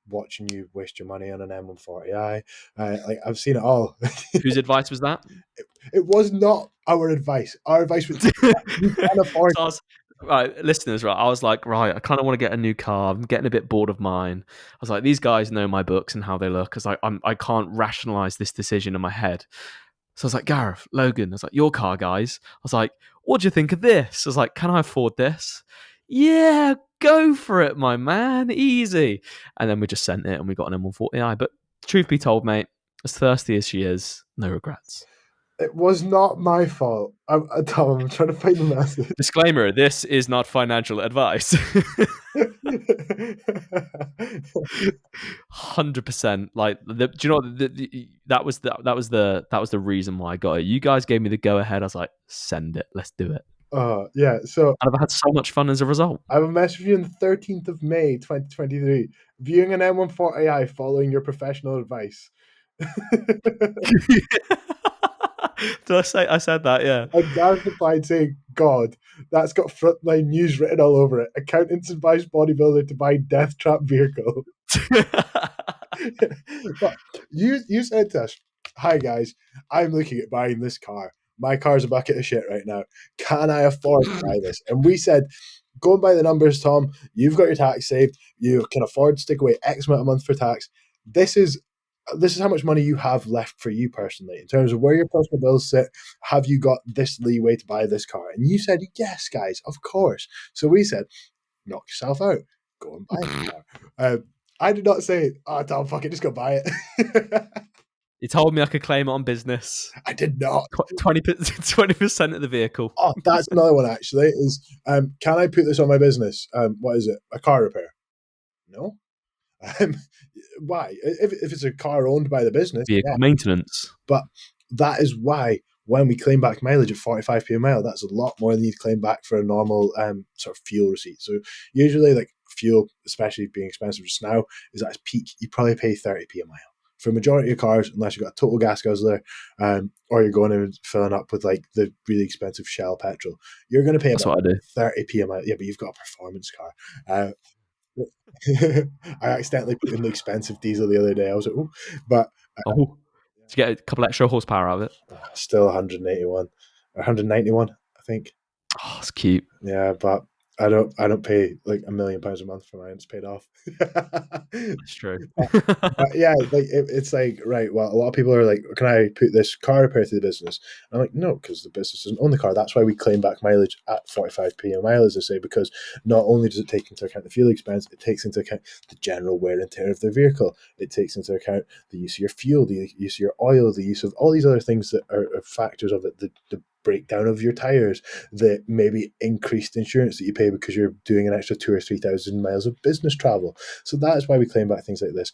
watching you waste your money on an M140i. Like, I've seen it all. Whose advice was that? It was not our advice. Our advice was, you can afford. So right, listeners, right, I was like, right, I kind of want to get a new car. I'm getting a bit bored of mine. I was like, these guys know my books and how they look, because I can't rationalize this decision in my head. So I was like, Gareth, Logan, I was like, your car, guys. I was like, what do you think of this? I was like, can I afford this? Yeah, go for it, my man. Easy. And then we just sent it and we got an M140i. But truth be told, mate, as thirsty as she is, no regrets. It was not my fault. Tom, I'm trying to find the message. Disclaimer, this is not financial advice. 100%. Like, do you know what, that was the reason why I got it. You guys gave me the go ahead. I was like, send it, let's do it. Yeah, so I've had so much fun as a result. I have a message for you on the 13th of May 2023. Viewing an M140i following your professional advice. Did I said that, yeah. And Gareth replied saying, God, that's got frontline news written all over it. Accountants advise bodybuilder to buy death trap vehicle. But you said to us, hi guys, I'm looking at buying this car. My car's a bucket of shit right now. Can I afford to buy this? And we said, go and buy the numbers, Tom. You've got your tax saved. You can afford to stick away X amount a month for tax. This is how much money you have left for you personally, in terms of where your personal bills sit. Have you got this leeway to buy this car? And you said, yes, guys, of course. So we said, knock yourself out. Go and buy a car. I did not say, oh, Tom, fuck it, just go buy it. You told me I could claim it on business. I did not. 20% of the vehicle. Oh, that's another one, actually, is, can I put this on my business? What is it? A car repair? No. Why? If it's a car owned by the business, vehicle maintenance. But that is why when we claim back mileage at 45p a mile, that's a lot more than you'd claim back for a normal sort of fuel receipt. So usually, like, fuel, especially being expensive just now, is at its peak. You probably pay 30p a mile for a majority of cars, unless you've got a total gas guzzler, or you're going and filling up with like the really expensive Shell petrol. You're going to pay about 30p a mile. Yeah, but you've got a performance car. I accidentally put in the expensive diesel the other day. I was like, oh, but did you get a couple extra horsepower out of it? Still 181 or 191, I think. Oh, it's cute. Yeah, but I don't pay like £1 million a month for mine. It's paid off. That's true. But yeah, like it's like, right. Well, a lot of people are like, "Can I put this car repair to the business?" And I'm like, "No, because the business doesn't own the car. That's why we claim back mileage at 45p a mile, as I say, because not only does it take into account the fuel expense, it takes into account the general wear and tear of the vehicle. It takes into account the use of your fuel, the use of your oil, the use of all these other things that are factors of it. The breakdown of your tires, the maybe increased insurance that you pay because you're doing an extra 2 or 3,000 miles of business travel. So that is why we claim back things like this.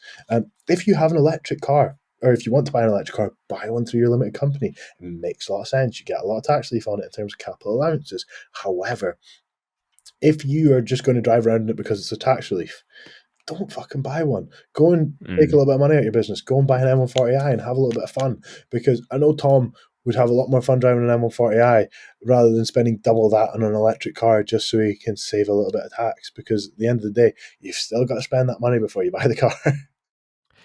If you have an electric car, or if you want to buy an electric car, buy one through your limited company. It makes a lot of sense. You get a lot of tax relief on it in terms of capital allowances. However, if you are just going to drive around in it because it's a tax relief, don't fucking buy one. Go and take a little bit of money out of your business. Go and buy an M140i and have a little bit of fun. Because I know Tom would have a lot more fun driving an M140i rather than spending double that on an electric car just so he can save a little bit of tax. Because at the end of the day, you've still got to spend that money before you buy the car.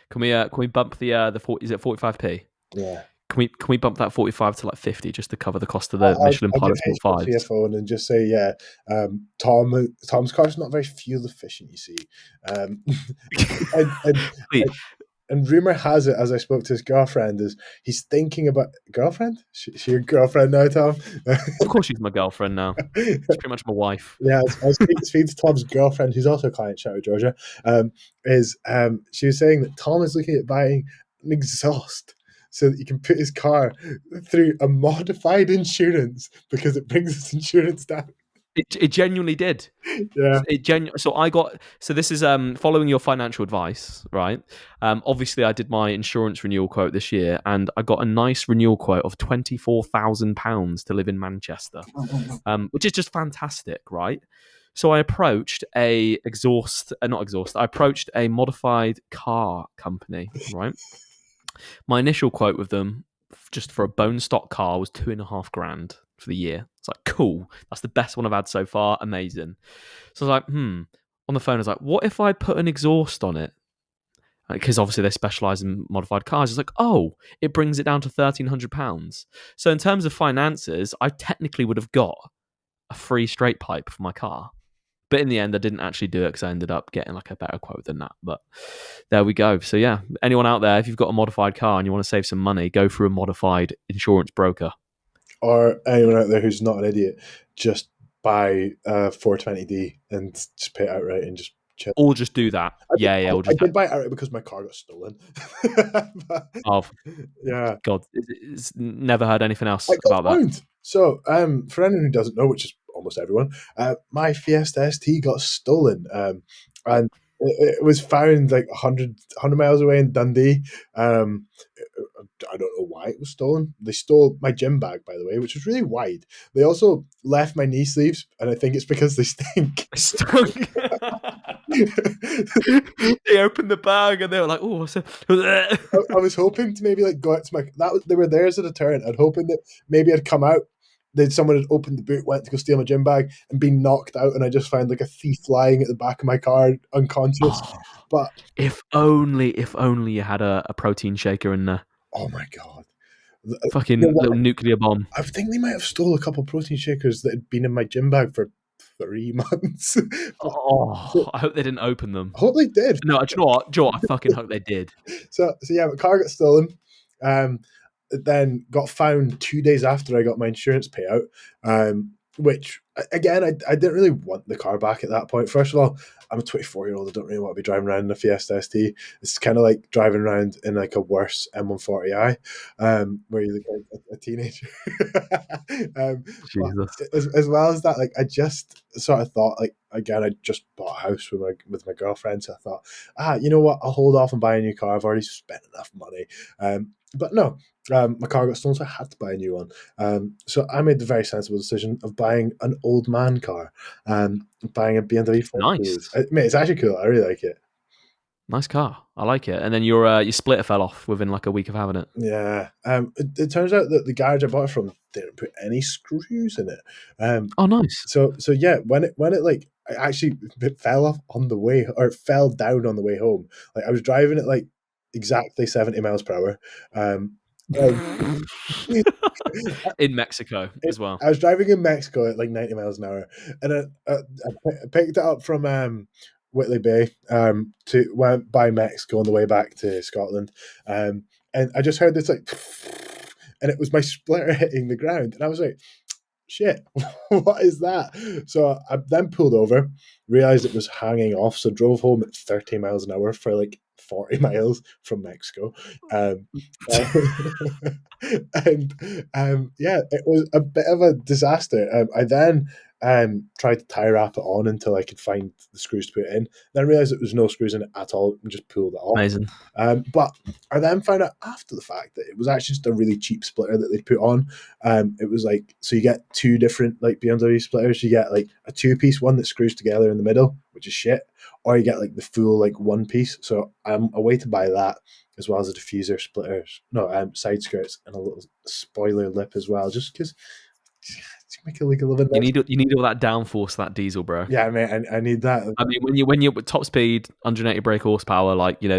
Can we bump the 40, is it 45p? Yeah. Can we bump that 45 to like 50 just to cover the cost of the I'll Michelin give Pilot Sport H 5s? a phone and just say, yeah, Tom's car's not very fuel efficient, you see. And, and rumor has it, as I spoke to his girlfriend, is he's thinking about girlfriend. She your girlfriend now, Tom? Of course, she's my girlfriend now. She's pretty much my wife. Yeah, I was speaking to Tom's girlfriend, who's also a client. Shout out Georgia. She was saying that Tom is looking at buying an exhaust so that he can put his car through a modified insurance because it brings his insurance down. It genuinely did. Yeah. So this is following your financial advice, right? Obviously, I did my insurance renewal quote this year, and I got a nice renewal quote of £24,000 to live in Manchester, which is just fantastic, right? So I approached I approached a modified car company, right? My initial quote with them, just for a bone stock car, was 2.5 grand for the year. It's like, cool. That's the best one I've had so far. Amazing. So I was like, On the phone, I was like, what if I put an exhaust on it? Because obviously they specialise in modified cars. It's like, it brings it down to £1,300. So in terms of finances, I technically would have got a free straight pipe for my car. But in the end, I didn't actually do it because I ended up getting like a better quote than that. But there we go. So yeah, anyone out there, if you've got a modified car and you want to save some money, go through a modified insurance broker. Or anyone out there who's not an idiot, just buy a 420D and just pay it outright and just chill. Or just do that. I did buy it outright because my car got stolen. But, Oh, yeah. God, it's never heard anything else I got about that. found. So, for anyone who doesn't know, which is almost everyone, my Fiesta ST got stolen, and it was found like 100 miles away in Dundee. I don't know why it was stolen. They stole my gym bag, by the way, which was really wide. They also left my knee sleeves, and I think it's because they stink. They opened the bag and they were like, "Oh, what's that?" I was hoping to maybe like go out to my they were there as a deterrent. I'd hoping that maybe I'd come out, then someone had opened the boot, went to go steal my gym bag, and been knocked out, and I just found like a thief lying at the back of my car, unconscious. But if only you had a protein shaker in there. Oh my god! Fucking little nuclear bomb. I think they might have stole a couple of protein shakers that had been in my gym bag for 3 months. I hope they didn't open them. I hope they did. No, do you know what? I fucking hope they did. So yeah, my car got stolen. It then got found 2 days after I got my insurance payout. Which again, I didn't really want the car back at that point. First of all, I'm a 24-year-old. I don't really want to be driving around in a Fiesta ST. It's kind of like driving around in like a worse M140i, where you're like a teenager. As well as that, like I just sort of thought, like again, I just bought a house with my girlfriend, so I thought, you know what, I'll hold off and buy a new car. I've already spent enough money. But no, my car got stolen, so I had to buy a new one. So I made the very sensible decision of buying an old man car, buying a BMW 4 Nice. Mate, it's actually cool. I really like it. Nice car. I like it. And then your splitter fell off within like a week of having it. Yeah. It turns out that the garage I bought it from didn't put any screws in it. Oh, nice. So yeah, when it like it fell off on the way, or it fell down on the way home. Like I was driving it like exactly 70 miles per hour. In Mexico as well. I was driving in Mexico at like 90 miles an hour, and I picked it up from Whitley Bay went by Mexico on the way back to Scotland, and I just heard this like, and it was my splitter hitting the ground, and I was like, shit, what is that? So I then pulled over, realized it was hanging off, so drove home at 30 miles an hour for like 40 miles from Mexico. Yeah, it was a bit of a disaster. I then tried to tie wrap it on until I could find the screws to put it in. Then I realized there was no screws in it at all and just pulled it off. Amazing. But I then found out after the fact that it was actually just a really cheap splitter that they put on. It was like, so you get two different like BMW splitters. You get like a 2-piece one that screws together in the middle, which is shit, or you get like the full like 1-piece. So I'm a way to buy that, as well as a diffuser, splitters, side skirts, and a little spoiler lip as well, just because to make it look a little bit. You need all that downforce, that diesel, bro. Yeah, mate, I need that. I mean, when you're top speed, 180 brake horsepower, like you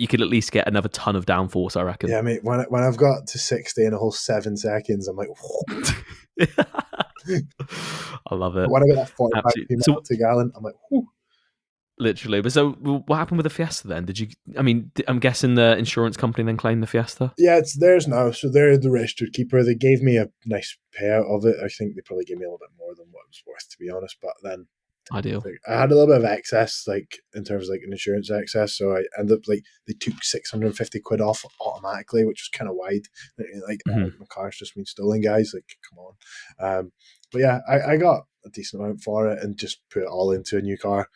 could at least get another ton of downforce, I reckon. Yeah, mate. When I've got to 60 in a whole 7 seconds, I'm like, I love it. When I get that 45 mile to gallon, I'm like, whew. Literally. But so what happened with the Fiesta then? I'm guessing the insurance company then claimed the Fiesta? Yeah, it's theirs now. So they're the registered keeper. They gave me a nice payout of it. I think they probably gave me a little bit more than what it was worth, to be honest. But then ideal. I had a little bit of excess, like in terms of like an insurance excess. So I ended up like they took 650 quid off automatically, which was kind of wide. Like my car's just been stolen, guys. Like, come on. But yeah, I got a decent amount for it and just put it all into a new car.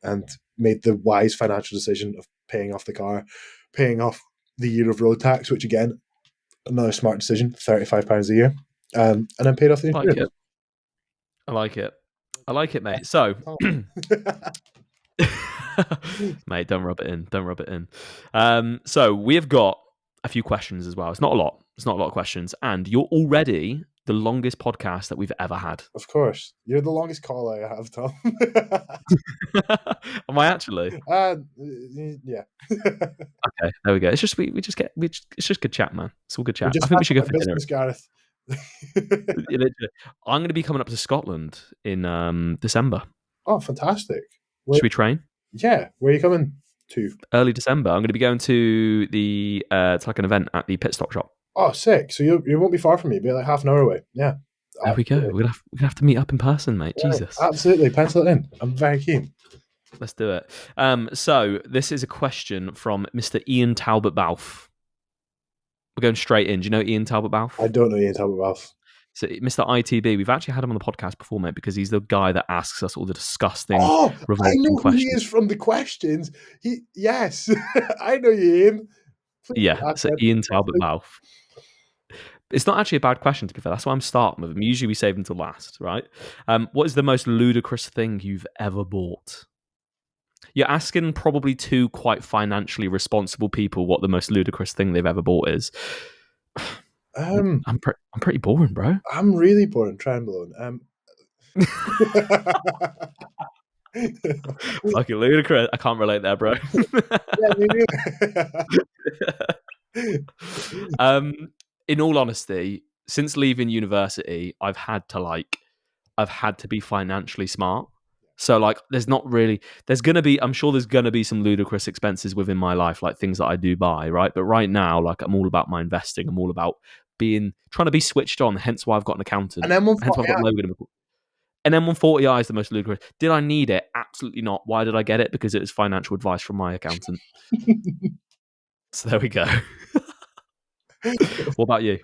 And made the wise financial decision of paying off the car, paying off the year of road tax, which again, another smart decision, £35 a year, and then paid off the insurance. I like it, mate. So, mate, don't rub it in. So we have got a few questions as well. It's not a lot of questions, and you're already the longest podcast that we've ever had. Of course. You're the longest call I have, Tom. Am I actually? Yeah. Okay, there we go. It's just it's just good chat, man. It's all good chat. I think we should go for dinner. Gareth. I'm going to be coming up to Scotland in December. Oh, fantastic. Should we train? Yeah. Where are you coming to? Early December. I'm going to be going to it's like an event at the Pit Stop Shop. Oh, sick. So you won't be far from me. Be like half an hour away. Yeah. There we go. We're gonna have to meet up in person, mate. Yeah, Jesus. Absolutely. Pencil it in. I'm very keen. Let's do it. So this is a question from Mr. Ian Talbot Balfe. We're going straight in. Do you know Ian Talbot Balfe? I don't know Ian Talbot Balfe. So Mr. ITB, we've actually had him on the podcast before, mate, because he's the guy that asks us all the disgusting, revolting questions. Who he is from the questions. Yes, I know you, Ian. Yeah, so Ian Talbot Balfe. It's not actually a bad question, to be fair. That's why I'm starting with them. Usually we save them to last, right? What is the most ludicrous thing you've ever bought? You're asking probably two quite financially responsible people what the most ludicrous thing they've ever bought is. I'm pretty boring, bro. I'm really boring. Try and blow. Fucking ludicrous. I can't relate there, bro. In all honesty, since leaving university, I've had to be financially smart. So like, I'm sure there's going to be some ludicrous expenses within my life, like things that I do buy, right? But right now, like I'm all about my investing. I'm all about trying to be switched on. Hence why I've got an accountant. Hence why I've got Logan. And then 140i is the most ludicrous. Did I need it? Absolutely not. Why did I get it? Because it was financial advice from my accountant. So there we go. What about you?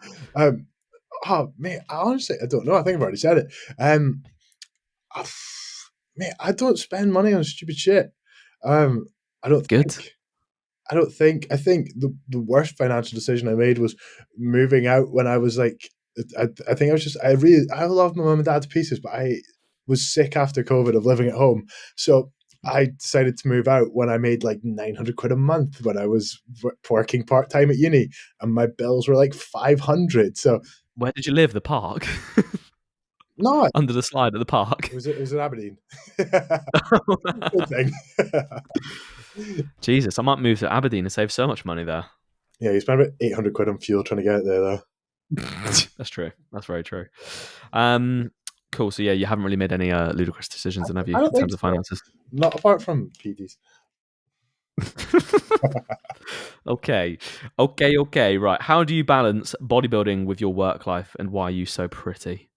Mate, honestly, I don't know. I think I've already said it. Mate, I don't spend money on stupid shit. I think the worst financial decision I made was moving out when I was like, I love my mum and dad to pieces, but I was sick after COVID of living at home. So I decided to move out when I made like 900 quid a month when I was working part-time at uni, and my bills were like 500. So where did you live? The park? No. Under the slide at the park? It was in Aberdeen. Good thing. Jesus, I might move to Aberdeen and save so much money there. Yeah, you spend about 800 quid on fuel trying to get there, though. That's true. That's very true. Cool. So yeah, you haven't really made any ludicrous decisions, then, have you, I don't in think terms of so. finances? Not apart from PTs. Okay. Right. How do you balance bodybuilding with your work life, and why are you so pretty?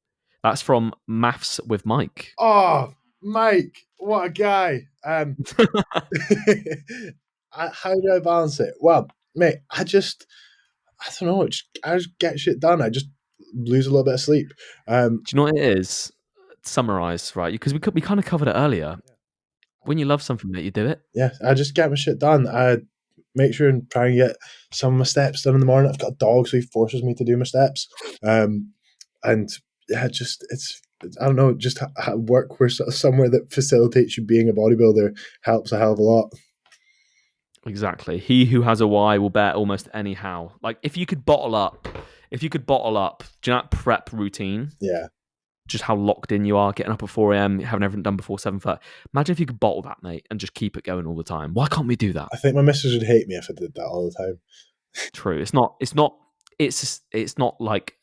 That's from Maths with Mike. Oh, Mike, what a guy. How do I balance it? Well, mate, I don't know. I just get shit done. I just lose a little bit of sleep. Do you know what it is? Summarize, right? Because we kind of covered it earlier. When you love something, mate, you do it. Yeah, I just get my shit done. I make sure and try and get some of my steps done in the morning. I've got a dog, so he forces me to do my steps. And yeah, I don't know, just work somewhere that facilitates you being a bodybuilder helps a hell of a lot. Exactly. He who has a why will bear almost anyhow. Like if you could bottle up, do you know that prep routine? Yeah. Just how locked in you are, getting up at 4 a.m., having everything done before 7:30. Imagine if you could bottle that, mate, and just keep it going all the time. Why can't we do that? I think my missus would hate me if I did that all the time. True. It's not like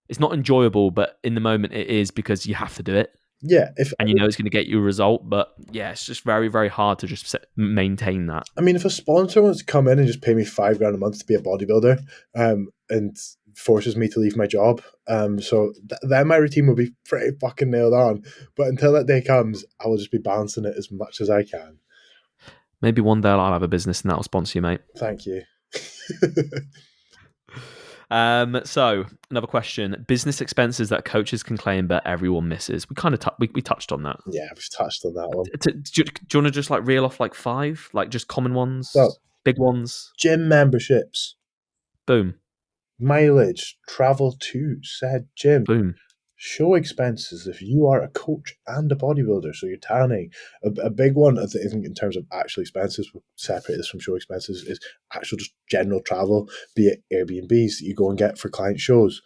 it's not enjoyable, but in the moment it is, because you have to do it. Yeah, And you know it's going to get you a result, but yeah, it's just very, very hard to just maintain that. I mean, if a sponsor wants to come in and just pay me $5,000 a month to be a bodybuilder, and forces me to leave my job, so then my routine will be pretty fucking nailed on. But until that day comes, I will just be balancing it as much as I can. Maybe one day I'll have a business and that'll sponsor you, mate. Thank you. So another question: business expenses that coaches can claim but everyone misses. We kind of we touched on that. Yeah, we've touched on that one. Do you want to just like reel off like 5, like just common ones, So, big ones? gym memberships, Boom, mileage, travel to said gym, boom. show expenses if you are a coach and a bodybuilder, so you're tanning. A big one, I think, in terms of actual expenses, we'll separate this from show expenses, is actual just general travel, be it Airbnbs that you go and get for client shows,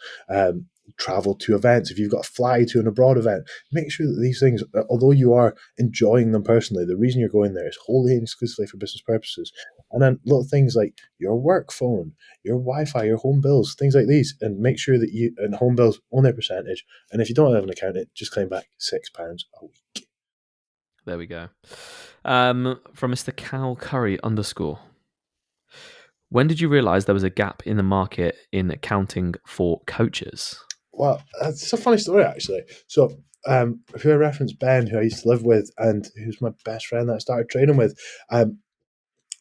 travel to events. If you've got to fly to an abroad event, make sure that these things, although you are enjoying them personally, the reason you're going there is wholly and exclusively for business purposes. And then little things like your work phone, your Wi-Fi, your home bills, things like these, and make sure that and home bills own their percentage. And if you don't have an accountant, just claim back £6 a week. There we go. From Mr. Cal Curry _. When did you realise there was a gap in the market in accounting for coaches? Well, it's a funny story, actually. So, if I reference Ben, who I used to live with and who's my best friend that I started training with, I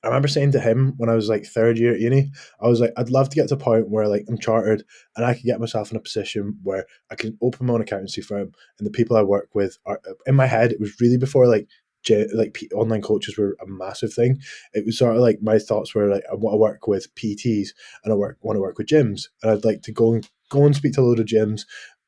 remember saying to him when I was like third year at uni, I was like, I'd love to get to a point where like I'm chartered and I could get myself in a position where I can open my own accountancy firm, and the people I work with are, in my head, it was really before like online coaches were a massive thing. It was sort of like my thoughts were like, I want to work with PTs and I want to work with gyms, and I'd like to go and speak to a load of gyms,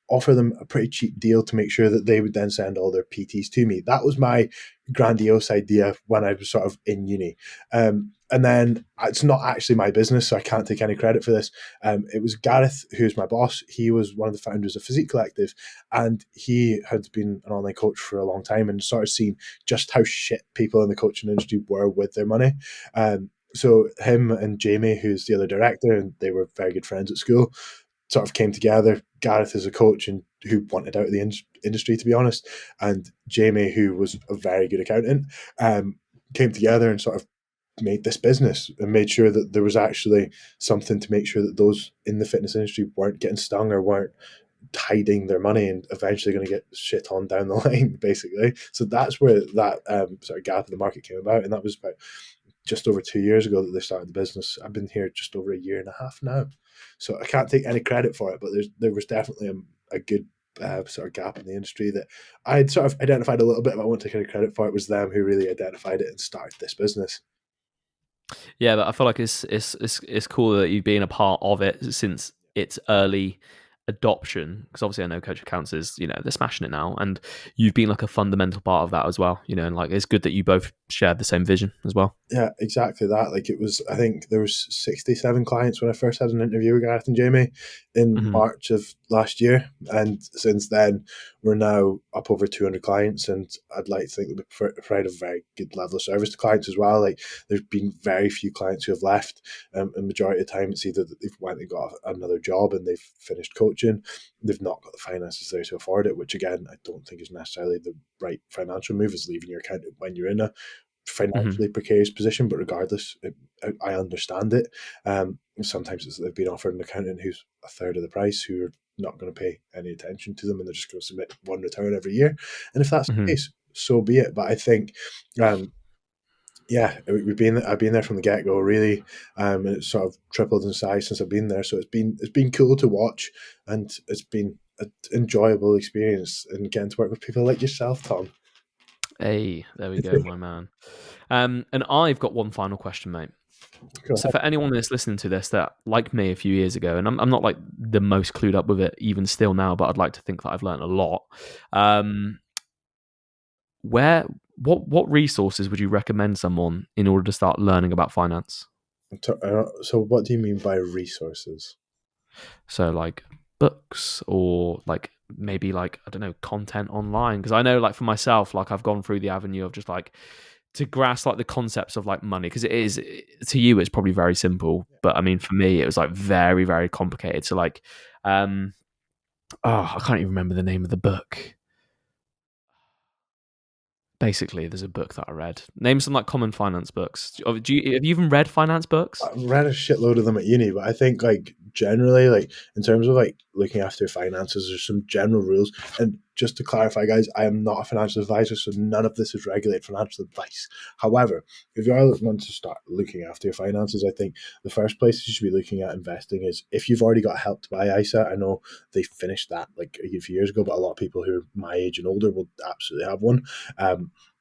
offer them a pretty cheap deal to make sure that they would then send all their PTs to me. That was my grandiose idea when I was sort of in uni. And then it's not actually my business, so I can't take any credit for this. It was Gareth, who's my boss. He was one of the founders of Physique Collective, and he had been an online coach for a long time and sort of seen just how shit people in the coaching industry were with their money. So him and Jamie, who's the other director, and they were very good friends at school, sort of came together. Gareth is a coach and who wanted out of the industry, to be honest, and Jamie, who was a very good accountant, came together and sort of made this business and made sure that there was actually something to make sure that those in the fitness industry weren't getting stung or weren't hiding their money and eventually going to get shit on down the line, basically. So that's where that sort of gap in the market came about, and that was about just over 2 years ago that they started the business. I've been here just over a year and a half now, so I can't take any credit for it, but there was definitely a good sort of gap in the industry that I had sort of identified a little bit, but I won't take any credit for it. It was them who really identified it and started this business. Yeah, but I feel like it's cool that you've been a part of it since its early adoption, because obviously I know Coach Accounts is, they're smashing it now, and you've been like a fundamental part of that as well, and like it's good that you both shared the same vision as well. Yeah, exactly that. Like it was, I think there was 67 clients when I first had an interview with Gareth and Jamie. in Mhm. March of last year, and since then we're now up over 200 clients, and I'd like to think that we provide a very good level of service to clients as well. Like, there's been very few clients who have left, and majority of the time it's either that they've went and got another job and they've finished coaching, they've not got the finances there to afford it, which again I don't think is necessarily the right financial move, is leaving your account when you're in a Mhm. financially precarious position. But regardless, I understand it. Sometimes it's they've been offered an accountant who's a third of the price, who are not going to pay any attention to them, and they're just going to submit one return every year. And if that's the Mhm. case, so be it. But I think, yeah, I've been there from the get go, really, and it's sort of tripled in size since I've been there. So it's been cool to watch, and it's been an enjoyable experience, and getting to work with people like yourself, Tom. Hey, there we go, my man. And I've got one final question, mate. Go So ahead. for anyone that's listening to this that, like me a few years ago, and I'm not like the most clued up with it even still now, but I'd like to think that I've learned a lot. Um, where what resources would you recommend someone in order to start learning about finance? So what do you mean by resources? So like books or like maybe like I don't know content online, because I know like for myself like I've gone through the avenue of just like to grasp like the concepts of like money, because it is to you it's probably very simple, but I mean for me it was like very very complicated. So like um I can't even remember the name of the book. Basically there's a book that I read. Name some like common finance books. Have you even read finance books? I've read a shitload of them at uni, but I think like generally, like in terms of like looking after your finances, there's some general rules. And just to clarify, guys, I am not a financial advisor, so none of this is regulated financial advice. However, if you are want to start looking after your finances, I think the first place you should be looking at investing is if you've already got help to buy ISA. I know they finished that like a few years ago, but a lot of people who are my age and older will absolutely have one.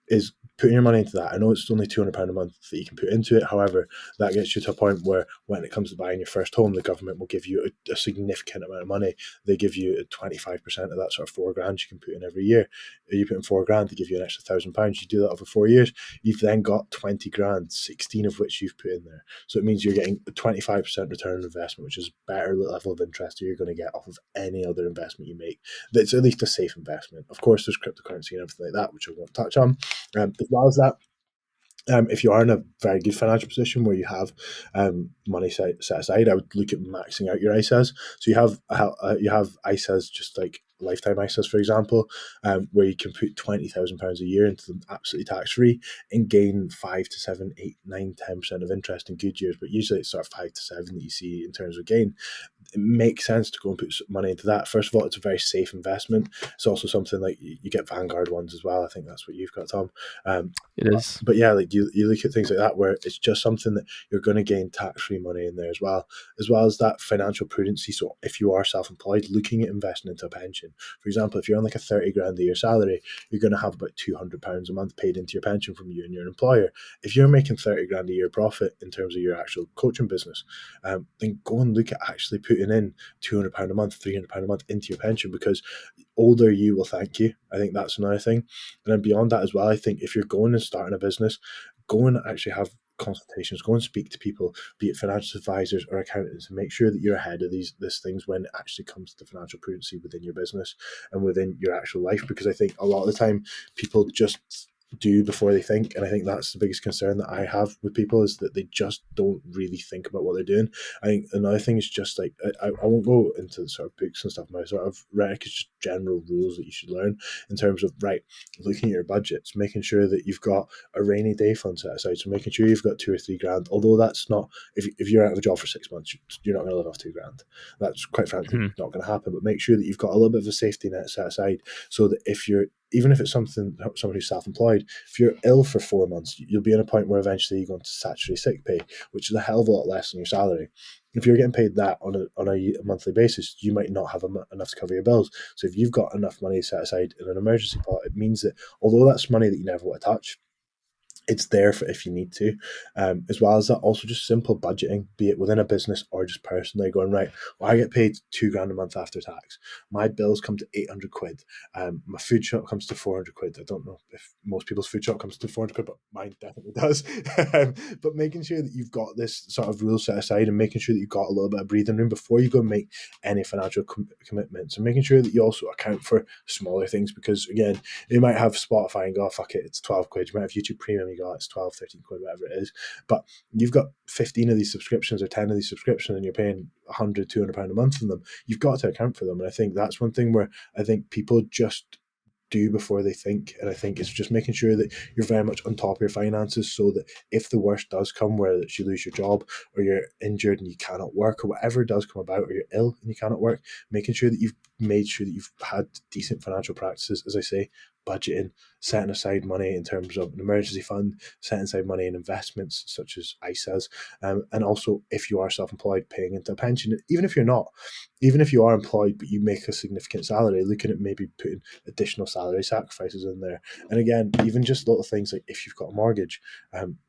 Is putting your money into that. I know it's only £200 a month that you can put into it. However, that gets you to a point where when it comes to buying your first home, the government will give you a significant amount of money. They give you 25% of that, sort of £4,000 you can put in every year. You put in £4,000, they give you an extra £1,000. You do that over 4 years, you've then got 20 grand, 16 of which you've put in there. So it means you're getting a 25% return on investment, which is a better level of interest you're going to get off of any other investment you make. That's at least a safe investment. Of course, there's cryptocurrency and everything like that, which I won't touch on. As well as that, if you are in a very good financial position where you have money set aside, I would look at maxing out your ISAs. So you have ISAs, just like lifetime ISAs, for example, where you can put £20,000 a year into them absolutely tax free and gain 5 to 7, 8, 9, 10% of interest in good years. But usually it's sort of 5 to 7 that you see in terms of gain. It makes sense to go and put money into that. First of all, it's a very safe investment. It's also something like you get Vanguard ones as well. I think that's what you've got, Tom. Um, It is. but yeah, like you look at things like that where it's just something that you're going to gain tax-free money in there as well as that financial prudency. So if you are self-employed, looking at investing into a pension, for example, if you're on like a 30 grand a year salary, you're going to have about £200 a month paid into your pension from you and your employer. If you're making 30 grand a year profit in terms of your actual coaching business, then go and look at actually putting in £200 a month, £300 a month into your pension, because older you will thank you. I think that's another thing. And then beyond that as well, I think if you're going and starting a business, go and actually have consultations, go and speak to people, be it financial advisors or accountants, and make sure that you're ahead of these things when it actually comes to financial prudency within your business and within your actual life. Because I think a lot of the time people just do before they think, and I think that's the biggest concern that I have with people, is that they just don't really think about what they're doing. I think another thing is just like I won't go into the sort of books and stuff. My sort of rec is just general rules that you should learn in terms of looking at your budgets, making sure that you've got a rainy day fund set aside. So making sure you've got 2 or 3 grand. Although that's not, if you're out of a job for 6 months, you're not going to live off 2 grand. That's quite frankly Mhm. not going to happen. But make sure that you've got a little bit of a safety net set aside, so that if you're, even if it's someone who's self-employed, if you're ill for 4 months, you'll be in a point where eventually you go into statutory sick pay, which is a hell of a lot less than your salary. If you're getting paid that on a monthly basis, you might not have enough to cover your bills. So if you've got enough money set aside in an emergency pot, it means that although that's money that you never want to touch, it's there for if you need to. As well as that, also just simple budgeting, be it within a business or just personally going, right, well, I get paid £2,000 a month after tax. My bills come to 800 quid. My food shop comes to 400 quid. I don't know if most people's food shop comes to 400 quid, but mine definitely does. But making sure that you've got this sort of rule set aside and making sure that you've got a little bit of breathing room before you go and make any financial commitments, and making sure that you also account for smaller things, because again, you might have Spotify and go, oh, fuck it, it's 12 quid. You might have YouTube Premium, you go, it's 12, 13 quid, whatever it is. But you've got 15 of these subscriptions or 10 of these subscriptions and you're paying £100, £200 a month for them. You've got to account for them. And I think that's one thing where I think people just do before they think. And I think it's just making sure that you're very much on top of your finances, so that if the worst does come, whether it's you lose your job or you're injured and you cannot work, or whatever does come about, or you're ill and you cannot work, making sure that you've made sure that you've had decent financial practices, as I say, budgeting, setting aside money in terms of an emergency fund, setting aside money in investments such as ISAs, and also if you are self-employed, paying into a pension. Even if you're not, even if you are employed but you make a significant salary, looking at maybe putting additional salary sacrifices in there. And again, even just little things like if you've got a mortgage,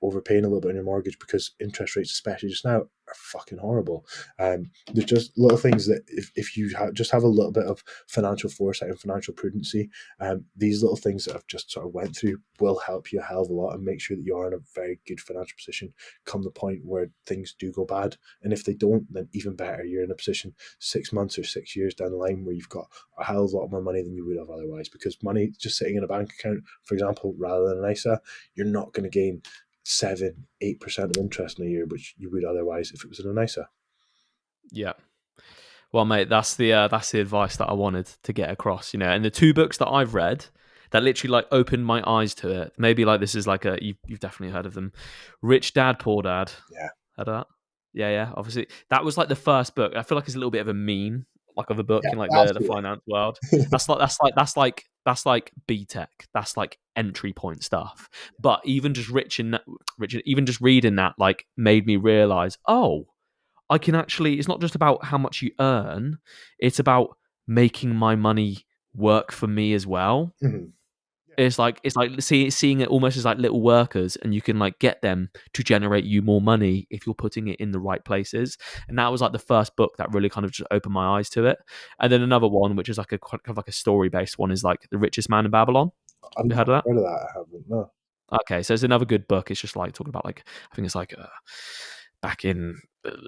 overpaying a little bit on your mortgage, because interest rates, especially just now, are fucking horrible. There's just little things that if you just have a little bit of financial foresight and financial prudency, these little things that I've just sort of went through will help you a hell of a lot and make sure that you are in a very good financial position come the point where things do go bad. And if they don't, then even better, you're in a position 6 months or 6 years down the line where you've got a hell of a lot more money than you would have otherwise. Because money just sitting in a bank account, for example, rather than an ISA, you're not going to gain 7-8% of interest in a year, which you would otherwise if it was in an ISA. Yeah. Well, mate, that's the advice that I wanted to get across, And the two books that I've read that literally like opened my eyes to it. Maybe like this is like you've definitely heard of them. Rich Dad, Poor Dad. Yeah. Heard of that? Yeah. Obviously, that was like the first book. I feel like it's a little bit of a meme, like of a book in like the finance world. That's like BTEC. That's like entry point stuff. But even just even just reading that like made me realize, oh, I can actually, it's not just about how much you earn, it's about making my money work for me as well. Mm-hmm. It's like seeing it almost as like little workers, and you can like get them to generate you more money if you're putting it in the right places. And that was like the first book that really kind of just opened my eyes to it. And then another one, which is like a kind of like a story based one, is like The Richest Man in Babylon. Have you heard of that? Heard of that? I haven't. No. Okay, so it's another good book. It's just like talking about like, I think it's like back in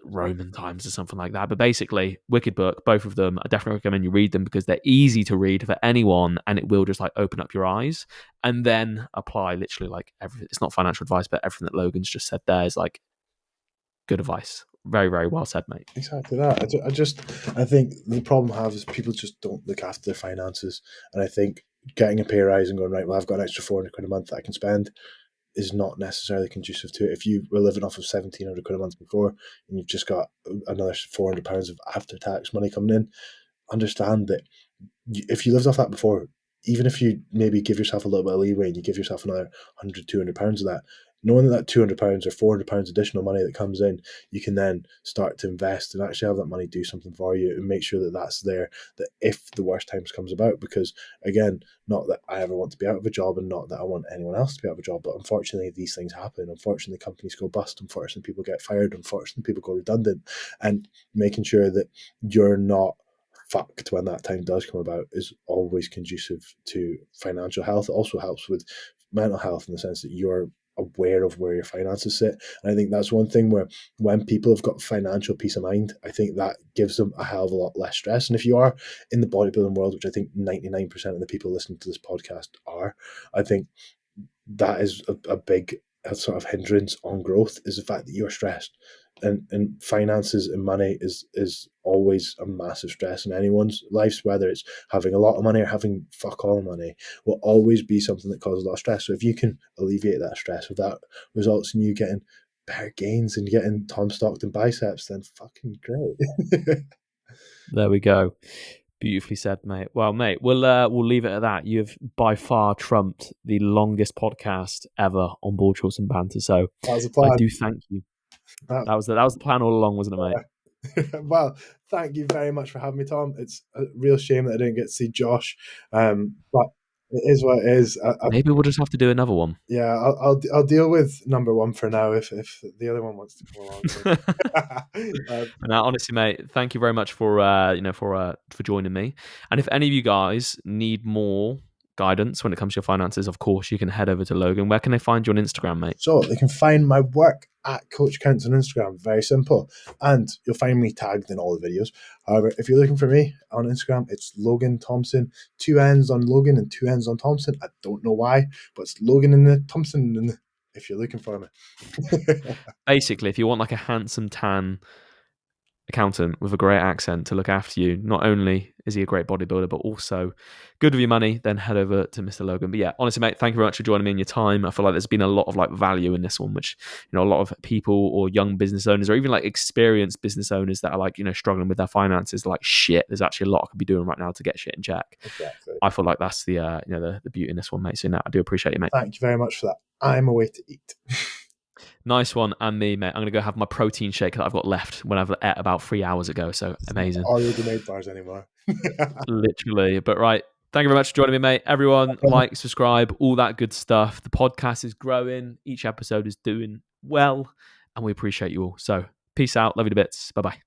Roman times or something like that. But basically, wicked book, both of them. I definitely recommend you read them because they're easy to read for anyone, and it will just like open up your eyes and then apply literally like everything. It's not financial advice, but everything that Logan's just said there is like good advice. Very, very well said, mate. Exactly that. I think the problem I have is people just don't look after their finances, and I think getting a pay rise and going, right, well, I've got an extra 400 quid a month that I can spend, is not necessarily conducive to it. If you were living off of 1,700 quid a month before and you've just got another £400 of after tax money coming in, understand that if you lived off that before, even if you maybe give yourself a little bit of leeway and you give yourself another £100, £200 of that, knowing that £200 or £400 additional money that comes in, you can then start to invest and actually have that money do something for you and make sure that that's there, that if the worst times comes about. Because again, not that I ever want to be out of a job and not that I want anyone else to be out of a job, but unfortunately these things happen. Unfortunately, companies go bust. Unfortunately, people get fired. Unfortunately, people go redundant. And making sure that you're not fucked when that time does come about is always conducive to financial health. It also helps with mental health in the sense that you're aware of where your finances sit. And I think that's one thing where when people have got financial peace of mind, I think that gives them a hell of a lot less stress. And if you are in the bodybuilding world, which I think 99% of the people listening to this podcast are, I think that is a big sort of hindrance on growth, is the fact that you're stressed. And finances and money is always a massive stress in anyone's lives, whether it's having a lot of money or having fuck all money, will always be something that causes a lot of stress. So if you can alleviate that stress, if that results in you getting better gains and getting Tom Stockton biceps, then fucking great. There we go. Beautifully said, mate. Well, mate, we'll leave it at that. You've by far trumped the longest podcast ever on Board Shorts and Banter. So That was the plan. I do thank you. That was the plan all along, wasn't it, mate? Well, thank you very much for having me, Tom. It's a real shame that I didn't get to see Josh, but It is what it is. Maybe we'll just have to do another one. Yeah, I'll deal with number one for now if the other one wants to come along. Now, honestly, mate, thank you very much for for joining me. And if any of you guys need more guidance when it comes to your finances, of course, you can head over to Logan. Where can they find you on Instagram, mate? So they can find my work at Coach Counts on Instagram. Very simple. And you'll find me tagged in all the videos. However, if you're looking for me on Instagram, it's Logan Thomson. 2 N's on Logan and 2 N's on Thomson. I don't know why, but it's Logan and the Thomson in the, if you're looking for me. Basically, if you want like a handsome tan accountant with a great accent to look after you, not only is he a great bodybuilder, but also good with your money, then head over to Mr. Logan. But yeah, honestly, mate, thank you very much for joining me in your time. I feel like there's been a lot of like value in this one, which, a lot of people or young business owners or even like experienced business owners that are like, struggling with their finances, like shit, there's actually a lot I could be doing right now to get shit in check. Exactly. I feel like that's the the beauty in this one, mate. So I do appreciate you, mate. Thank you very much for that. I'm away to eat. Nice one. And me, mate, I'm going to go have my protein shake that I've got left when I've ate about 3 hours ago. So amazing. All the made bars anymore. Literally. But right. Thank you very much for joining me, mate. Everyone, like, subscribe, all that good stuff. The podcast is growing. Each episode is doing well. And we appreciate you all. So peace out. Love you to bits. Bye-bye.